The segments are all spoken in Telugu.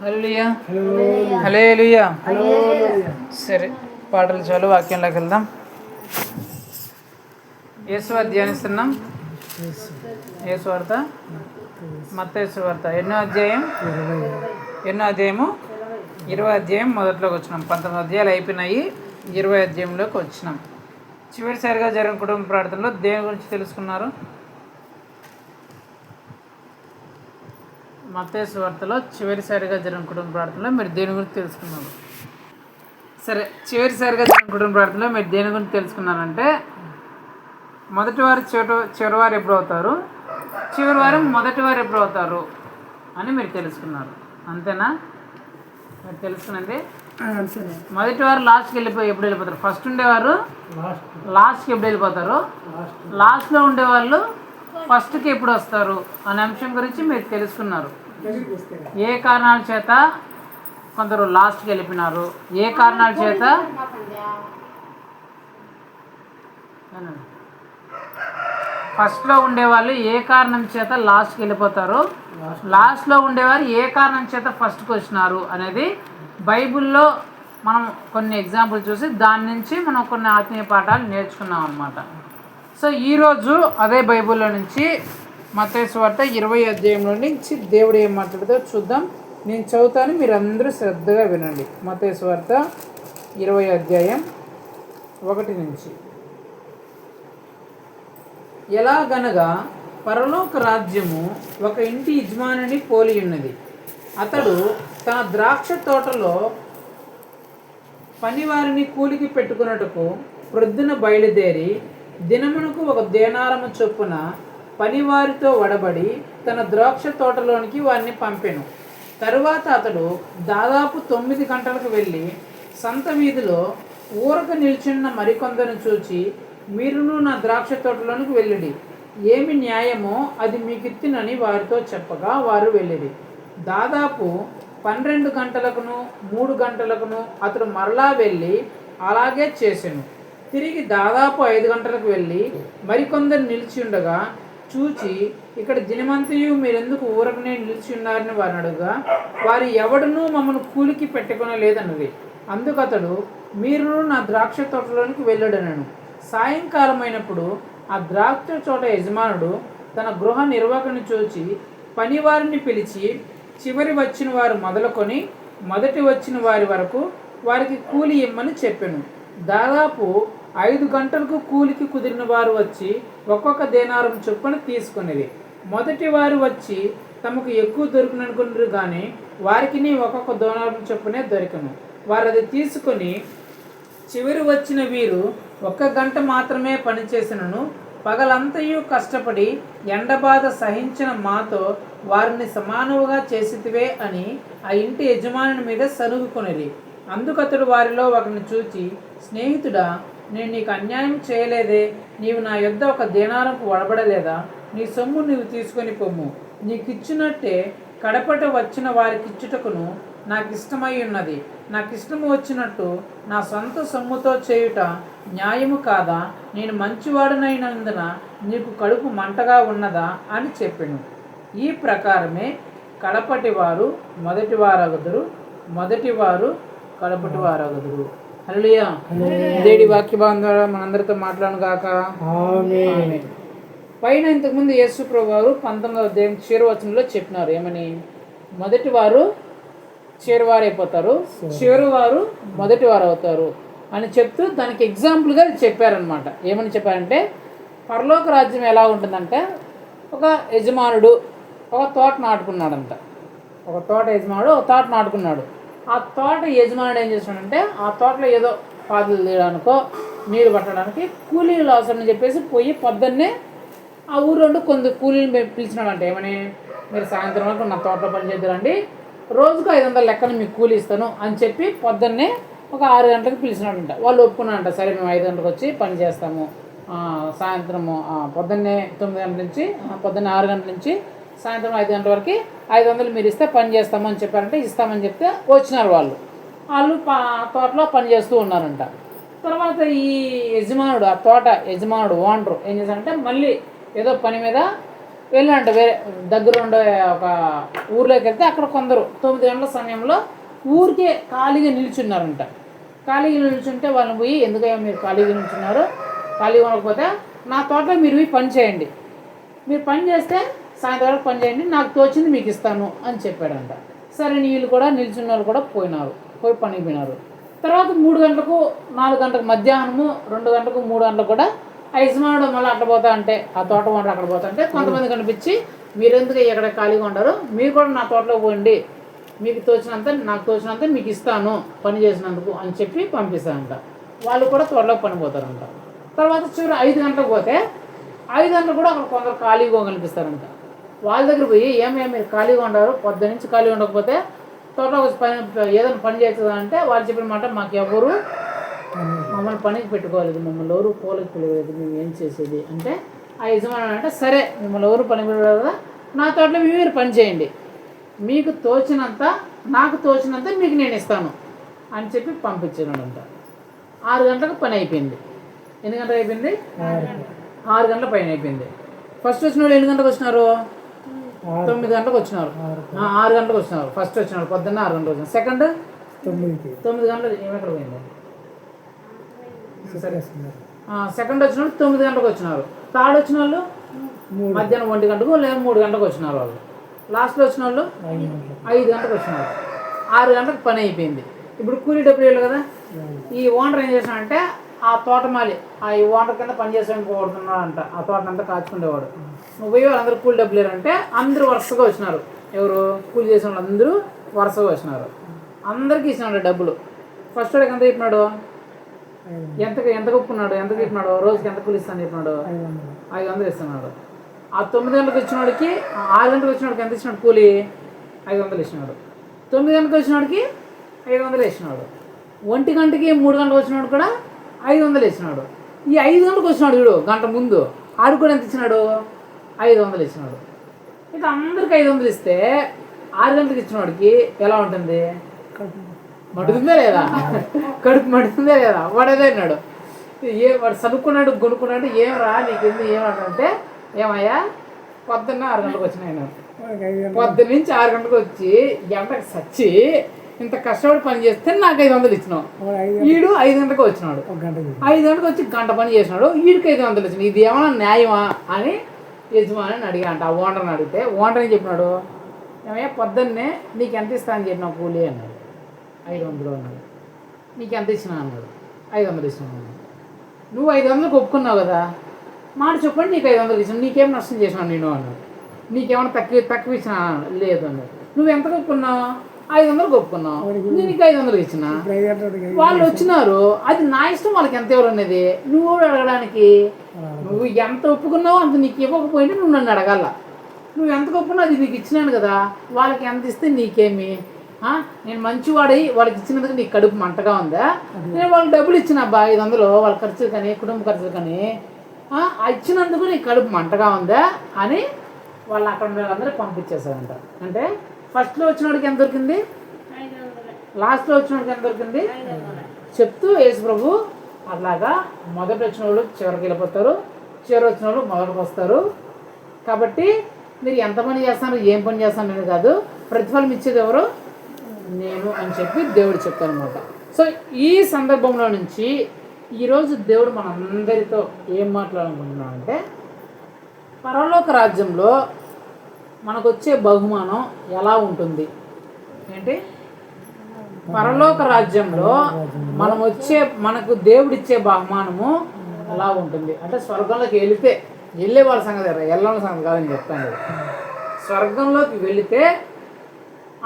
హల్లెలూయా హల్లెలూయా. సరే, పాటలు చాలు, వాక్యంలోకి వెళ్దాం. యేసు ధ్యానిస్తున్నాం. యేసు వార్త, మత్తయి సువార్త ఎన్నో అధ్యాయము 20 అధ్యాయం మొదట్లోకి వచ్చినాం. 19 అధ్యాయాలు అయిపోయినాయి, 20 అధ్యాయంలోకి వచ్చినాం. చివరిసారిగా జరిగిన కుటుంబ ప్రార్థనలో దేని గురించి తెలుసుకున్నారు? మత్తయి సువార్తలో చివరిసారిగా జరిగిన కుటుంబ ప్రార్థనలో మీరు దేని గురించి తెలుసుకున్నారు? సరే, చివరిసారిగా జరిగిన కుటుంబ ప్రార్థనలో మీరు దేని గురించి తెలుసుకున్నారంటే, మొదటివారు చివరివారు ఎప్పుడు అవుతారు, చివరి వారం మొదటివారు ఎప్పుడు అవుతారు అని మీరు తెలుసుకున్నారు. అంతేనా? మీరు తెలుసుకున్నది మొదటి వారు లాస్ట్కి ఎప్పుడు వెళ్ళిపోతారు, ఫస్ట్ ఉండేవారు లాస్ట్కి ఎప్పుడు వెళ్ళిపోతారు, లాస్ట్లో ఉండేవాళ్ళు ఫస్ట్కి ఎప్పుడు వస్తారు అనే అంశం గురించి మీరు తెలుసుకున్నారు. ఏ కారణాల చేత కొందరు లాస్ట్కి వెళ్ళిపోయినారు, ఏ కారణాల చేత ఫస్ట్లో ఉండేవాళ్ళు ఏ కారణం చేత లాస్ట్కి వెళ్ళిపోతారు, లాస్ట్లో ఉండేవారు ఏ కారణం చేత ఫస్ట్కి వచ్చినారు అనేది బైబిల్లో మనం కొన్ని ఎగ్జాంపుల్ చూసి దాని నుంచి మనం కొన్ని ఆత్మీయ పాఠాలు నేర్చుకున్నాం అన్నమాట. సో ఈరోజు అదే బైబిల్లో నుంచి మత్తయి సువార్త 20 అధ్యాయంలో నుంచి దేవుడు ఏం మాట్లాడుతారో చూద్దాం. నేను చదువుతాను, మీరు అందరూ శ్రద్ధగా వినండి. మత్తయి సువార్త 20 అధ్యాయం 1 నుంచి. ఎలాగనగా పరలోక రాజ్యము ఒక ఇంటి యజమానిని పోలి ఉన్నది. అతడు తన ద్రాక్ష తోటలో పనివారిని కూలికి పెట్టుకున్నట్టుకు ప్రొద్దున బయలుదేరి దినమునకు 1 దేనారము చొప్పున పనివారితో వడబడి తన ద్రాక్ష తోటలోనికి వారిని పంపెను. తరువాత అతడు దాదాపు 9 గంటలకు వెళ్ళి సంత వీధిలో ఊరక నిల్చున్న మరికొందరిని చూచి, మీరును నా ద్రాక్ష తోటలోనికి వెళ్ళిడి, ఏమి న్యాయమో అది మీకిత్తునని వారితో చెప్పగా వారు వెళ్ళిరి. దాదాపు 12 గంటలకును 3 గంటలకును అతడు మరలా వెళ్ళి అలాగే చేసెను. తిరిగి దాదాపు 5 గంటలకు వెళ్ళి మరికొందరు నిలిచి ఉండగా చూచి, ఇక్కడ దినమంతయు మీరెందుకు ఊరకనే నిలిచి ఉన్నారని వారిని అడుగుగా, వారు ఎవడునూ మమ్మల్ని కూలికి పెట్టుకొనలేదన్నది. అందుకు అతడు, మీరు నా ద్రాక్ష తోటలోనికి వెళ్ళడనను. సాయంకాలం అయినప్పుడు ఆ ద్రాక్ష తోట యజమానుడు తన గృహ నిర్వాహకుని చూచి పనివారిని పిలిచి, చివరి వచ్చిన వారు మొదలుకొని మొదటి వచ్చిన వారి వరకు వారికి కూలి ఇమ్మని చెప్పెను. దాదాపు 5 గంటలకు కూలికి కుదిరిన వారు వచ్చి ఒక్కొక్క దేనారం చొప్పున తీసుకునేది. మొదటి వారు వచ్చి తమకు ఎక్కువ దొరికిననుకున్నారు, కానీ వారికి ఒక్కొక్క దేనారం చొప్పునే దొరికను. వారు అది తీసుకొని, చివరి వచ్చిన వీరు 1 గంట మాత్రమే పనిచేసినను పగలంతయు కష్టపడి ఎండబాధ సహించిన మాతో వారిని సమానముగా చేసితివే అని ఆ ఇంటి యజమాని మీద సనుగుకొనిరి. అందుకతడు వారిలో ఒకరిని చూచి, స్నేహితుడా, నేను నీకు అన్యాయం చేయలేదే, నీవు నా యొద్ద 1 దేనారంకు వడబడలేదా? నీ సొమ్ము నీవు తీసుకొని పొమ్ము, నీకిచ్చినట్టే కడపట వచ్చిన వారికిచ్చుటకును నాకు ఇష్టమై ఉన్నది. నాకు ఇష్టము వచ్చినట్టు నా సొంత సొమ్ముతో చేయుట న్యాయము కాదా? నేను మంచివాడునైనందున నీకు కడుపు మంటగా ఉన్నదా అని చెప్పెను. ఈ ప్రకారమే కడపటి వారు మొదటి వారగుదురు, మొదటి వారు కడపటి వారగుదురు. హల్లెలూయా. దేవుడి వాక్య భాగం ద్వారా మనందరితో మాట్లాడను గాక. ఆమేన్. పైన ఇంతకుముందు యేసు ప్రభువు వారు 19వ అధ్యాయం చివరి వచనంలో చెప్పినారు, ఏమని? మొదటి వారు చివరివారు అయిపోతారు, చివరి వారు మొదటి వారు అవుతారు అని చెప్తూ దానికి ఎగ్జాంపుల్గా చెప్పారనమాట. ఏమని చెప్పారంటే, పరలోక రాజ్యం ఎలా ఉంటుందంటే, ఒక యజమానుడు ఒక తోట నాటుకున్నాడంట. ఒక తోట యజమానుడు ఒక తోట నాటుకున్నాడు. ఆ తోట యజమానుడు ఏం చేస్తున్నాడంటే, ఆ తోటలో ఏదో పాదులు తీయడానికో నీరు పట్టడానికి కూలీలు అవసరం అని చెప్పేసి పోయి పొద్దున్నే ఆ ఊరు కొంత కూలీలు పిలిచినాడంట. ఏమని? మీరు సాయంత్రం వరకు నా తోటలో పని చేద్దారండి, రోజుకు 500 లెక్కన మీకు కూలి ఇస్తాను అని చెప్పి పొద్దున్నే ఒక 6 గంటలకు పిలిచినాడంట. వాళ్ళు ఒప్పుకున్నారంట, సరే మేము 5 గంటలకు వచ్చి పని చేస్తాము, సాయంత్రము పొద్దున్నే 9 గంటల నుంచి పొద్దున్నే 6 గంటల నుంచి సాయంత్రం 5 గంటల వరకు 500 మీరు ఇస్తే పని చేస్తామని చెప్పారంటే, ఇస్తామని చెప్తే వచ్చినారు వాళ్ళు. తోటలో పని చేస్తూ ఉన్నారంట. తర్వాత ఈ యజమానుడు, ఆ తోట యజమానుడు ఓనరు ఏం చేశారంటే, మళ్ళీ ఏదో పని మీద వెళ్ళంట వేరే దగ్గర ఉండే ఒక ఊర్లోకి వెళ్తే అక్కడ కొందరు 9 గంటల సమయంలో ఊరికే ఖాళీగా నిల్చున్నారంట. ఖాళీగా నిల్చుంటే వాళ్ళని పోయి, ఎందుకయ్యా మీరు ఖాళీగా నిల్చున్నారు, ఖాళీగా ఉండకపోతే నా తోటలో మీరు పోయి పని చేయండి, మీరు పని చేస్తే సాయంత్రం వరకు పని చేయండి, నాకు తోచింది మీకు ఇస్తాను అని చెప్పాడంట. సరే వీళ్ళు కూడా నిల్చున్న వాళ్ళు కూడా పోయి పనికి పోయినారు. తర్వాత 3 గంటలకు 4 గంటలకు మధ్యాహ్నము 2 గంటలకు 3 గంటలకు కూడా ఆ యజమానుడు మళ్ళీ అట్లా పోతా అంటే, ఆ తోట వంట అక్కడ పోతా అంటే కొంతమంది కనిపించి, మీరు ఎందుకు ఎక్కడ ఖాళీగా ఉండరు, మీరు కూడా నా తోటలో పోండి, మీకు తోచినంత నాకు తోచినంత మీకు ఇస్తాను పని చేసినందుకు అని చెప్పి పంపిస్తారంట. వాళ్ళు కూడా తోటలో పనిపోతారంట. తర్వాత చివరి 5 గంటలకు పోతే 5 గంటలకు కూడా అక్కడ కొందరు ఖాళీగా కనిపిస్తారంట. వాళ్ళ దగ్గర పోయి, ఏమేమి మీరు ఖాళీగా ఉండరు, పొద్దు నుంచి ఖాళీగా ఉండకపోతే తోటలో పని ఏదైనా పని చేస్తుందా అంటే వాళ్ళు చెప్పిన మాట, మాకు ఎవరు మమ్మల్ని పనికి పెట్టుకోలేదు, మమ్మల్ని ఎవరు పోలికి పిలవలేదు, మేము ఏం చేసేది అంటే ఆ యజమాని అంటే, సరే మిమ్మల్ని ఎవరు పని పిలవలేదు కదా, నా తోటలో మీరు పని చేయండి, మీకు తోచినంత నాకు తోచినంత మీకు నేను ఇస్తాను అని చెప్పి పంపించాడంట. 6 గంటలకు పని అయిపోయింది. ఎన్ని గంటలకు అయిపోయింది? 6 గంటల పైన అయిపోయింది. ఫస్ట్ వచ్చిన వాళ్ళు ఎన్ని గంటలకు వచ్చినారు? 9 గంటలకు వచ్చినారు. 6 గంటలకు వచ్చినారు. ఫస్ట్ వచ్చినారు పొద్దున్న 6 గంటలకు వచ్చినారు. సెకండ్ 9 గంటలకు ఏమెక్కడ పోయింది? సెకండ్ వచ్చిన వాళ్ళు 9 గంటలకు వచ్చినారు. థర్డ్ వచ్చిన వాళ్ళు మధ్యాహ్నం 1 గంటకు లేదా 3 గంటలకు వచ్చినారు. వాళ్ళు లాస్ట్లో వచ్చిన వాళ్ళు 5 గంటలకు వచ్చినారు. 6 గంటలకు పని అయిపోయింది. ఇప్పుడు కూలీ డబ్బులు వేయాలి కదా. ఈ ఓనర్ ఏం చేసినాడంటే, ఆ తోటమాలి ఈ ఓనర్ కింద పని చేసేవాడుతున్నాడంట. ఆ తోటనంతా కాచుకునేవాడు. నువ్వు పోయి వాళ్ళందరూ కూలి డబ్బులు లేరంటే అందరూ వరుసగా వచ్చినారు. ఎవరు? కూలి చేసిన వాళ్ళు అందరూ వరుసగా వచ్చినారు. అందరికీ ఇచ్చినాడు డబ్బులు. ఫస్ట్ వాడికి ఎంత చెప్పినాడు? ఎంత ఒప్పుకున్నాడు? ఎంత చెప్పినాడు? రోజుకి ఎంత కూలి ఇస్తాను చెప్పినాడు? 500 ఇస్తున్నాడు. ఆ 9 గంటలకు వచ్చిన వాడికి 6 గంటలకు వచ్చిన వాడికి ఎంత ఇచ్చినాడు కూలి? 500 ఇచ్చినాడు. 9 గంటలకు వచ్చిన వాడికి 500 ఇచ్చినాడు. 1 గంటకి 3 గంటలకు వచ్చినాడు కూడా 500 ఇచ్చినాడు. ఈ 5 గంటలకు వచ్చినాడు వీడు గంట ముందు, ఆడు కూడా ఎంత ఇచ్చినాడు? 500 ఇచ్చినాడు. ఇట్లా అందరికి 500 ఇస్తే 6 గంటలకు ఇచ్చిన వాడికి ఎలా ఉంటుంది? మడుతుందా లేదా? కడుపు మడుతుందా లేదా? వాడేదే అన్నాడు. వాడు చదువుకున్నాడు, కొనుక్కున్నాడు. ఏం రా నీకు ఎందుకు ఏమంటే, ఏమయ్యా పొద్దున్న 6 గంటలకు వచ్చినాయి. పొద్దున్న నుంచి 6 గంటలకు వచ్చి గంటకు సచ్చి ఇంత కష్టపడి పని చేస్తే నాకు 500 ఇచ్చినావు. వీడు 5 గంటలకు వచ్చినాడు. 5 గంటలకు వచ్చి గంట పని చేసినాడు, వీడికి 500 ఇచ్చినాడు. ఇది ఏమన్నా న్యాయమా అని యజమాని అడిగా అంట. ఆ ఓనర్ని అడిగితే ఓనర్ ఏం చెప్పినాడు? ఏమయ్యా పొద్దున్నే నీకు ఎంత ఇస్తా అని చెప్పినావు కూలీ అన్నాడు. 500 అన్నాడు. నీకు ఎంత ఇచ్చినా అన్నాడు. 500 ఇచ్చినాను అన్నాడు. నువ్వు 500కి ఒప్పుకున్నావు కదా, మాట చెప్పండి నీకు 500 ఇచ్చినావు, నీకేం నష్టం చేసినావు నేను అన్నాడు. నీకేమైనా తక్కువ ఇచ్చినా? లేదు అన్నాడు. నువ్వు ఎంత ఒప్పుకున్నావు? 500కి ఒప్పుకున్నావు, నీకు 500 ఇచ్చినా. వాళ్ళు వచ్చినారు, అది నా ఇష్టం వాళ్ళకి ఎంత ఎవరు అనేది నువ్వు అడగడానికి. నువ్వు ఎంత ఒప్పుకున్నావో అంత నీకు ఇవ్వకపోయింటే నువ్వు నన్ను అడగాల. నువ్వు ఎంత ఒప్పుకున్నావు అది నీకు ఇచ్చినాను కదా, వాళ్ళకి ఎంత ఇస్తే నీకేమి? నేను మంచివాడి వాళ్ళకి ఇచ్చినందుకు నీకు కడుపు మంటగా ఉందా? నేను వాళ్ళకి డబ్బులు ఇచ్చిన 500 వాళ్ళ ఖర్చులు కానీ కుటుంబ ఖర్చులు కానీ ఇచ్చినందుకు నీకు కడుపు మంటగా ఉందా అని వాళ్ళు అక్కడ అందరూ పంపించేశారంట. అంటే ఫస్ట్లో వచ్చినోడికి ఎంత దొరికింది, లాస్ట్లో వచ్చినోడికి ఎంత దొరికింది చెప్తూ యేసు ప్రభు అట్లాగా మొదటి వచ్చిన వాళ్ళు చివరికి వెళ్ళిపోతారు, చివరి వచ్చిన వాళ్ళు మొదటికి వస్తారు. కాబట్టి మీరు ఎంత పని చేస్తున్నారు, ఏం పని చేస్తాను కాదు, ప్రతిఫలం ఇచ్చేది ఎవరు? నేను అని చెప్పి దేవుడు చెప్తాను అనమాట. సో ఈ సందర్భంలో నుంచి ఈరోజు దేవుడు మనందరితో ఏం మాట్లాడాలనుకుంటున్నాడంటే, పరలోక రాజ్యంలో మనకు వచ్చే బహుమానం ఎలా ఉంటుంది ఏంటి? పరలోక రాజ్యంలో మనకు దేవుడిచ్చే బహుమానము ఎలా ఉంటుంది అంటే, స్వర్గంలోకి వెళ్ళే వాళ్ళ సంగతి వెళ్ళని సంగతి కాదని చెప్తాను. స్వర్గంలోకి వెళితే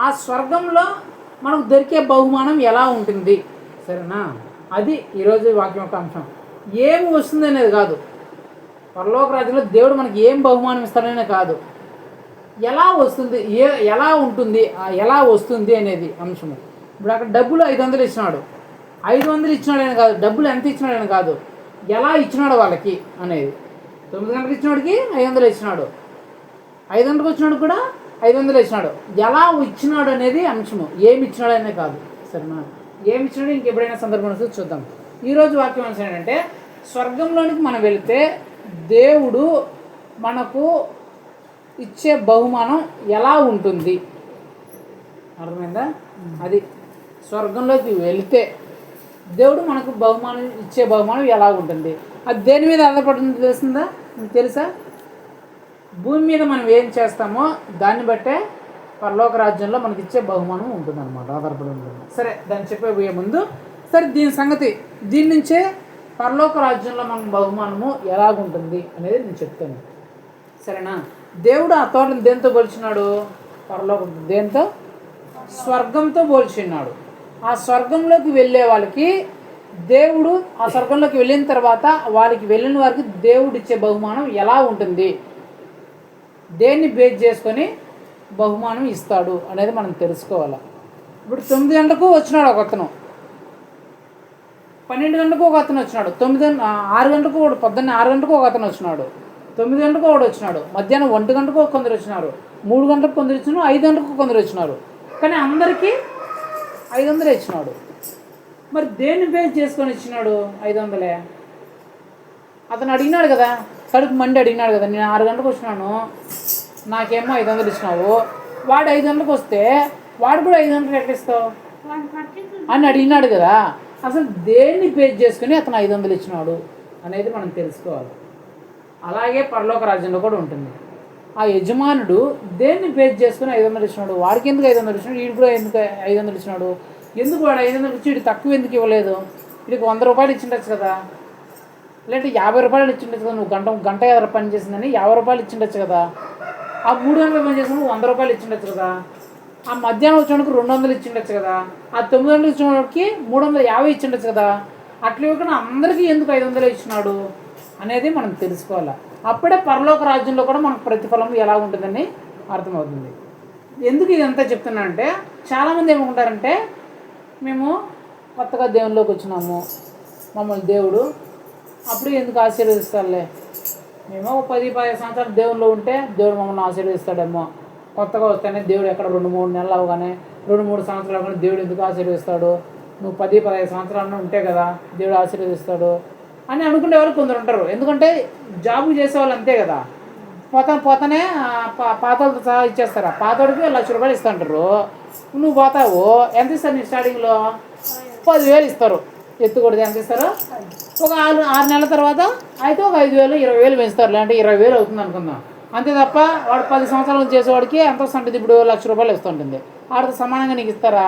ఆ స్వర్గంలో మనకు దొరికే బహుమానం ఎలా ఉంటుంది, సరేనా? అది ఈరోజు వాక్యం యొక్క అంశం. ఏమి వస్తుంది అనేది కాదు, పరలోక రాజ్యంలో దేవుడు మనకి ఏం బహుమానం ఇస్తాడనే కాదు, ఎలా వస్తుంది, ఎలా ఉంటుంది, ఎలా వస్తుంది అనేది అంశము. ఇప్పుడు అక్కడ డబ్బులు 500 ఇచ్చినాడు, 500 ఇచ్చినాడని కాదు, డబ్బులు ఎంత ఇచ్చినాడని కాదు, ఎలా ఇచ్చినాడు వాళ్ళకి అనేది. 9 గంటలకు ఇచ్చినాడికి 500 ఇచ్చినాడు, 5 గంటలకు వచ్చినాడు కూడా 500 ఇచ్చినాడు. ఎలా ఇచ్చినాడు అనేది అంశము, ఏమి ఇచ్చినాడు అనేది కాదు, సరేనా? ఏమి ఇచ్చినాడు ఇంకెప్పుడైనా సందర్భం చూద్దాం. ఈరోజు వాక్యం అంశం ఏంటంటే, స్వర్గంలోనికి మనం వెళితే దేవుడు మనకు ఇచ్చే బహుమానం ఎలా ఉంటుంది? అర్థమైందా? అది స్వర్గంలోకి వెళితే దేవుడు మనకు ఇచ్చే బహుమానం ఎలా ఉంటుంది, అది దేని మీద ఆధారపడుతుంది తెలుస్తుందా? మీకు తెలుసా? భూమి మీద మనం ఏం చేస్తామో దాన్ని బట్టే పరలోక రాజ్యంలో మనకి ఇచ్చే బహుమానం ఉంటుందన్నమాట, ఆధారపడి ఉంటుంది. సరే, దాన్ని చెప్పే ముందు సరే దీని నుంచే పరలోక రాజ్యంలో మన బహుమానము ఎలాగుంటుంది అనేది నేను చెప్తాను. సరేనా? దేవుడు ఆ తోటను దేంతో పోల్చినాడు? దేంతో? స్వర్గంతో పోల్చినాడు. ఆ స్వర్గంలోకి వెళ్ళే వాళ్ళకి దేవుడు, ఆ స్వర్గంలోకి వెళ్ళిన తర్వాత వెళ్ళిన వారికి దేవుడు ఇచ్చే బహుమానం ఎలా ఉంటుంది, దేన్ని బేస్ చేసుకొని బహుమానం ఇస్తాడు అనేది మనం తెలుసుకోవాలి. ఇప్పుడు 9 గంటలకు వచ్చినాడు ఒక అతను, 12 గంటలకు ఒక అతను వచ్చినాడు, 6 గంటలకు పొద్దున్న 6 గంటలకు ఒక అతను వచ్చినాడు, 9 గంటలకు ఒకడు వచ్చినాడు, మధ్యాహ్నం 1 గంటకు కొందరు వచ్చినారు, 3 గంటలకు కొందరు వచ్చినారు, 5 గంటలకు కొందరు వచ్చినారు. కానీ అందరికీ 500 ఇచ్చినాడు. మరి దేన్ని బేస్ చేసుకొని ఇచ్చినాడు 500? అతను అడిగినాడు కదా, కడుపు మండి అడిగినాడు కదా, నేను 6 గంటలకు వచ్చినాను, నాకేమో 500 ఇచ్చినావు, వాడు 5 గంటలకు వస్తే వాడు కూడా 500 ఎట్లా ఇస్తావు అని అడిగినాడు కదా. అసలు దేన్ని బేస్ చేసుకుని అతను 500 ఇచ్చినాడు అనేది మనం తెలుసుకోవాలి. అలాగే పరలోక రాజ్యంలో కూడా ఉంటుంది. ఆ యజమానుడు దేన్ని బేస్ చేసుకుని 500 ఇచ్చినాడు, వాడికి ఎందుకు 500 ఇచ్చినాడు, వీడు కూడా ఎందుకు 500 ఇచ్చినాడు, ఎందుకు వాడు 500 ఇచ్చి వీడు తక్కువ ఎందుకు ఇవ్వలేదు, వీడికి 100 రూపాయలు ఇచ్చిండొచ్చు కదా, లేదంటే 50 రూపాయలు ఇచ్చిండొచ్చు కదా, నువ్వు గంట ఎదురు పని చేసిందని 50 రూపాయలు ఇచ్చిండొచ్చు కదా, ఆ 3 గంటలు పని చేసిన 100 రూపాయలు ఇచ్చిండొచ్చు కదా, ఆ మధ్యాహ్నం వచ్చినోడికి 200 ఇచ్చిండొచ్చు కదా, ఆ 9 గంటలకు ఇచ్చినోడికి 350 ఇచ్చిండొచ్చు కదా. అట్లా ఇవ్వకుండా అందరికీ ఎందుకు 500 ఇచ్చినాడు అనేది మనం తెలుసుకోవాలి. అప్పుడే పరలోక రాజ్యంలో కూడా మనకు ప్రతిఫలం ఎలా ఉంటుందని అర్థమవుతుంది. ఎందుకు ఇదంతా చెప్తున్నా అంటే, చాలామంది ఏమనుకుంటారంటే, మేము కొత్తగా దేవునిలోకి వచ్చినాము, మమ్మల్ని దేవుడు అప్పుడు ఎందుకు ఆశీర్వదిస్తాడులే, మేము 10-15 సంవత్సరాలు దేవునిలో ఉంటే దేవుడు మమ్మల్ని ఆశీర్వదిస్తాడేమో, కొత్తగా వస్తేనే దేవుడు ఎక్కడ 2-3 నెలలు అవగానే 2-3 సంవత్సరాలు అవగానే దేవుడు ఎందుకు ఆశీర్వదిస్తాడు, నువ్వు 10-15 సంవత్సరాలు ఉంటే కదా దేవుడు ఆశీర్వదిస్తాడు అని అనుకునే వాళ్ళు కొందరు ఉంటారు. ఎందుకంటే జాబులు చేసేవాళ్ళు అంతే కదా, పోతానే పాతోళ్ళతో సహా ఇచ్చేస్తారా, పాతోడికి 1,00,000 రూపాయలు ఇస్తుంటారు, నువ్వు పోతావు ఎంత ఇస్తారు, నీ స్టార్టింగ్లో 10,000 ఇస్తారు, ఎత్తుకూడదు ఎంత ఇస్తారు, ఒక 6 నెలల తర్వాత అయితే ఒక 5,000 20,000 పెంచుతారు, లేదంటే 20,000 అవుతుంది అనుకుందాం. అంతే తప్ప వాడు 10 సంవత్సరాలు చేసేవాడికి ఎంత వస్తుంటుంది, ఇప్పుడు 1,00,000 రూపాయలు ఇస్తుంటుంది, వాడితో సమానంగా నీకు ఇస్తారా?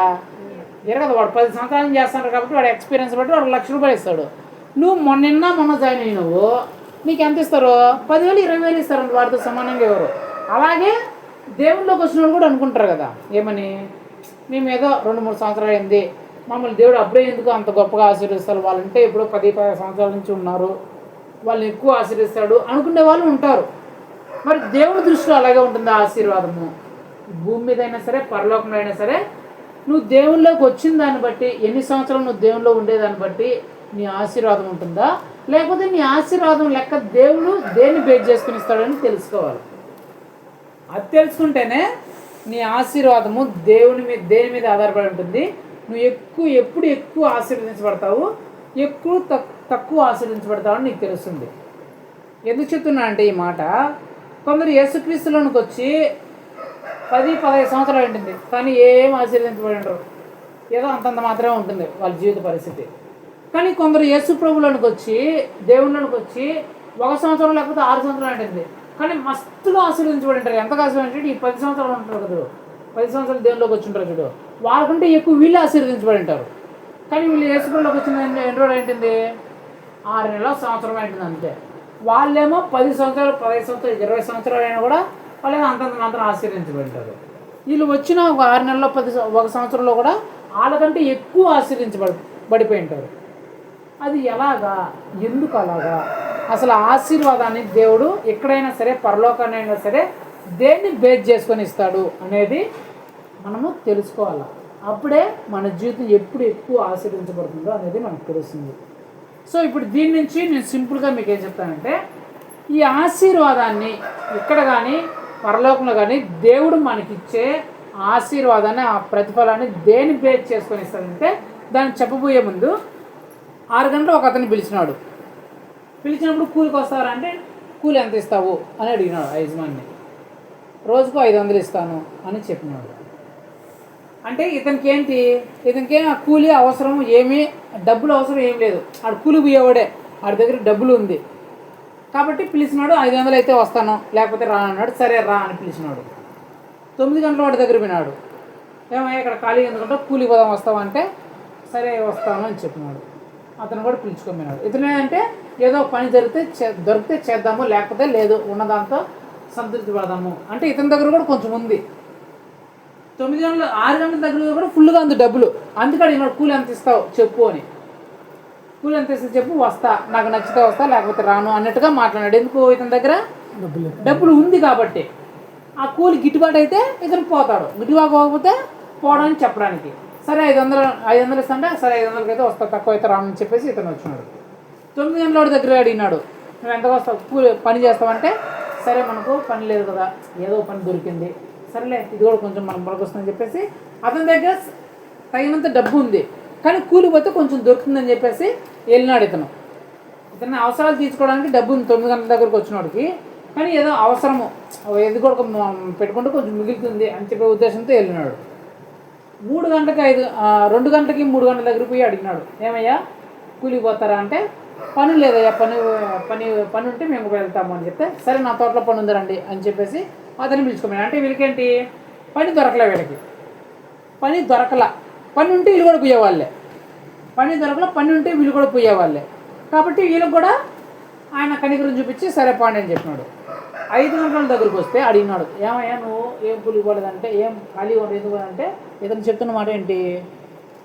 కదా, వాడు 10 సంవత్సరాలు చేస్తాడు కాబట్టి వాడు ఎక్స్పీరియన్స్ బట్టి వాడు 1,00,000 రూపాయలు ఇస్తాడు. నువ్వు మొన్న జాయిన్ అయినావు, నీకు ఎంత ఇస్తారు, 10,000 20,000 ఇస్తారండి, వాడితో సమానంగా ఎవరు. అలాగే దేవుళ్ళలోకి వచ్చిన వాళ్ళు కూడా అనుకుంటారు కదా, ఏమని, మేము ఏదో 2-3 సంవత్సరాలు అయింది, మమ్మల్ని దేవుడు అప్పుడే ఎందుకు అంత గొప్పగా ఆశీర్వదిస్తారు, వాళ్ళంటే ఇప్పుడు 10-15 సంవత్సరాల నుంచి ఉన్నారు, వాళ్ళని ఎక్కువ ఆశీర్వదిస్తాడు అనుకునే వాళ్ళు ఉంటారు. మరి దేవుడి దృష్టిలో అలాగే ఉంటుంది ఆశీర్వాదము. భూమి మీద అయినా సరే పరలోకంలో అయినా సరే, నువ్వు దేవుళ్ళలోకి వచ్చిన దాన్ని బట్టి, ఎన్ని సంవత్సరాలు నువ్వు దేవుల్లో ఉండేదాన్ని బట్టి నీ ఆశీర్వాదం ఉంటుందా, లేకపోతే నీ ఆశీర్వాదం లెక్క దేవుడు దేన్ని బేస్ చేసుకుని ఇస్తాడని తెలుసుకోవాలి. అది తెలుసుకుంటేనే నీ ఆశీర్వాదము దేని మీద ఆధారపడి ఉంటుంది, నువ్వు ఎప్పుడు ఎక్కువ ఆశీర్వదించబడతావు, తక్కువ ఆశీర్వదించబడతావు అని నీకు తెలుస్తుంది. ఎందుకు చెప్తున్నా అంటే ఈ మాట, కొందరు యేసుక్రీస్తులోనికి వచ్చి 10-15 సంవత్సరాలు ఉంటుంది, కానీ ఏం ఆశీర్వదించబడి ఉండరు, ఏదో అంతంత మాత్రమే ఉంటుంది వాళ్ళ జీవిత పరిస్థితి. కానీ కొందరు యేసు ప్రభులోనికి వచ్చి దేవుళ్ళలోనికి వచ్చి 1 సంవత్సరం లేకపోతే 6 సంవత్సరాలు ఉంటుంది, కానీ మస్తుగా ఆశీర్వదించబడి ఉంటారు. ఎంత ఆశీర్వదించాడు, ఈ 10 సంవత్సరాలు ఉంటారు కదా, 10 సంవత్సరాలు దేవుళ్ళలోకి వచ్చి ఉంటారు చూడు, వాళ్ళకంటే ఎక్కువ వీళ్ళు ఆశీర్వదించబడి ఉంటారు. కానీ వీళ్ళు యేసు ప్రభులోకి వచ్చిన ఎన్ని రోజులు ఏంటింది, 6 నెలల సంవత్సరం ఏంటింది అంతే. వాళ్ళేమో 10 సంవత్సరాలు 15 సంవత్సరాలు 20 సంవత్సరాలు అయినా కూడా వాళ్ళేమో అంతంత మాత్రం ఆశీర్వదించబడి ఉంటారు. వీళ్ళు వచ్చిన ఒక 6 నెలల్లో 1 సంవత్సరంలో కూడా వాళ్ళకంటే ఎక్కువ ఆశీర్వదించబడిపోయి ఉంటారు. అది ఎలాగా, ఎందుకు అలాగా, అసలు ఆశీర్వాదాన్ని దేవుడు ఎక్కడైనా సరే పరలోకాన్ని అయినా సరే దేన్ని బేస్ చేసుకొని ఇస్తాడు అనేది మనము తెలుసుకోవాలి. అప్పుడే మన జీవితం ఎప్పుడు ఎక్కువ ఆశీర్వదించబడుతుందో అనేది మనకు తెలుస్తుంది. సో ఇప్పుడు దీని నుంచి నేను సింపుల్గా మీకు ఏం చెప్తానంటే, ఈ ఆశీర్వాదాన్ని ఇక్కడ కానీ పరలోకంలో కానీ దేవుడు మనకిచ్చే ఆశీర్వాదాన్ని, ఆ ప్రతిఫలాన్ని దేని బేస్ చేసుకొని ఇస్తాడంటే, దాన్ని చెప్పబోయే ముందు 6 గంటలు ఒక అతన్ని పిలిచినప్పుడు కూలికి వస్తారంటే కూలి ఎంత ఇస్తావు అని అడిగినాడు ఆ యజమాని. రోజుకు 500 ఇస్తాను అని చెప్పినాడు. అంటే ఇతనికి ఆ కూలి అవసరం ఏమీ, డబ్బులు అవసరం ఏం లేదు. ఆడు కూలి పోయేవాడే, ఆడి దగ్గర డబ్బులు ఉంది కాబట్టి పిలిచినాడు. 500 అయితే వస్తాను, లేకపోతే రా అన్నాడు. సరే రా అని పిలిచినాడు. 9 గంటల వాడి దగ్గర వినాడు. ఏమయ్యా ఇక్కడ ఖాళీ ఎందుకంటే కూలి పోదాం వస్తావా అంటే సరే వస్తాను అని చెప్పినాడు. అతను కూడా పిలుచుకోమన్నాడు. ఇతను ఏంటంటే ఏదో పని దొరికితే చేద్దాము, లేకపోతే లేదు, ఉన్నదాంతో సంతృప్తి పడదాము అంటే ఇతని దగ్గర కూడా కొంచెం ఉంది. 6 గంటల దగ్గర కూడా ఫుల్గా ఉంది డబ్బులు. అందుకని అడిగినాడు, కూలి ఎంత ఇస్తావు చెప్పు అని. కూలి ఎంత ఇస్తే చెప్పు, వస్తా, నాకు నచ్చితే వస్తా, లేకపోతే రాను అన్నట్టుగా మాట్లాడాడు. ఎందుకు? ఇతని దగ్గర డబ్బులు ఉంది కాబట్టి. ఆ కూలి గిట్టుబాటు అయితే ఇతను పోతాడు, గిట్టుబాటు పోకపోతే పోవడానికి చెప్పడానికి. సరే 500 ఇస్తుంటే సరే 500కి అయితే వస్తా, తక్కువ అయితే రాను చెప్పేసి ఇతను వచ్చినాడు. 9 గంటల వాడి దగ్గర అడిగినాడు, నువ్వు ఎంతకు వస్తావు, కూలి పని చేస్తావంటే సరే మనకు పని లేదు కదా, ఏదో పని దొరికింది, సరేలే ఇది కూడా కొంచెం మనం పనికొస్తుందని చెప్పేసి అతని దగ్గర తగినంత డబ్బు ఉంది కానీ కూలి పోతే కొంచెం దొరుకుతుందని చెప్పేసి వెళ్ళినాడు. ఇతను అవసరాలు తీర్చుకోవడానికి డబ్బు ఉంది 9 గంటల దగ్గరకు వచ్చినోడికి, కానీ ఏదో అవసరము ఇది కూడా పెట్టుకుంటే కొంచెం మిగులుతుంది అని చెప్పే ఉద్దేశంతో వెళ్ళినాడు. 2 గంటలకి 3 గంటల దగ్గర పోయి అడిగినాడు, ఏమయ్యా కూలికి పోతారా అంటే పని లేదయ్యా, పని ఉంటే మేము వెళ్తాము అని చెప్తే సరే నా తోటలో పని ఉందరండి అని చెప్పేసి అతన్ని పిలుచుకోమని. అంటే వీళ్ళకేంటి పని దొరకలే, పని ఉంటే వీళ్ళు కూడా పోయేవాళ్ళే, పని ఉంటే వీళ్ళు కూడా పోయేవాళ్ళే కాబట్టి వీళ్ళకి కూడా ఆయన కనికరం చూపించి సరే పాండి అని చెప్పినాడు. 5 గంటల దగ్గరికి వస్తే అడిగినాడు, ఏమయ్యా నువ్వు ఏం కూలి పోలేదంటే ఏం ఖాళీ ఎందుకు అంటే ఇతను చెప్తున్న మాట ఏంటి,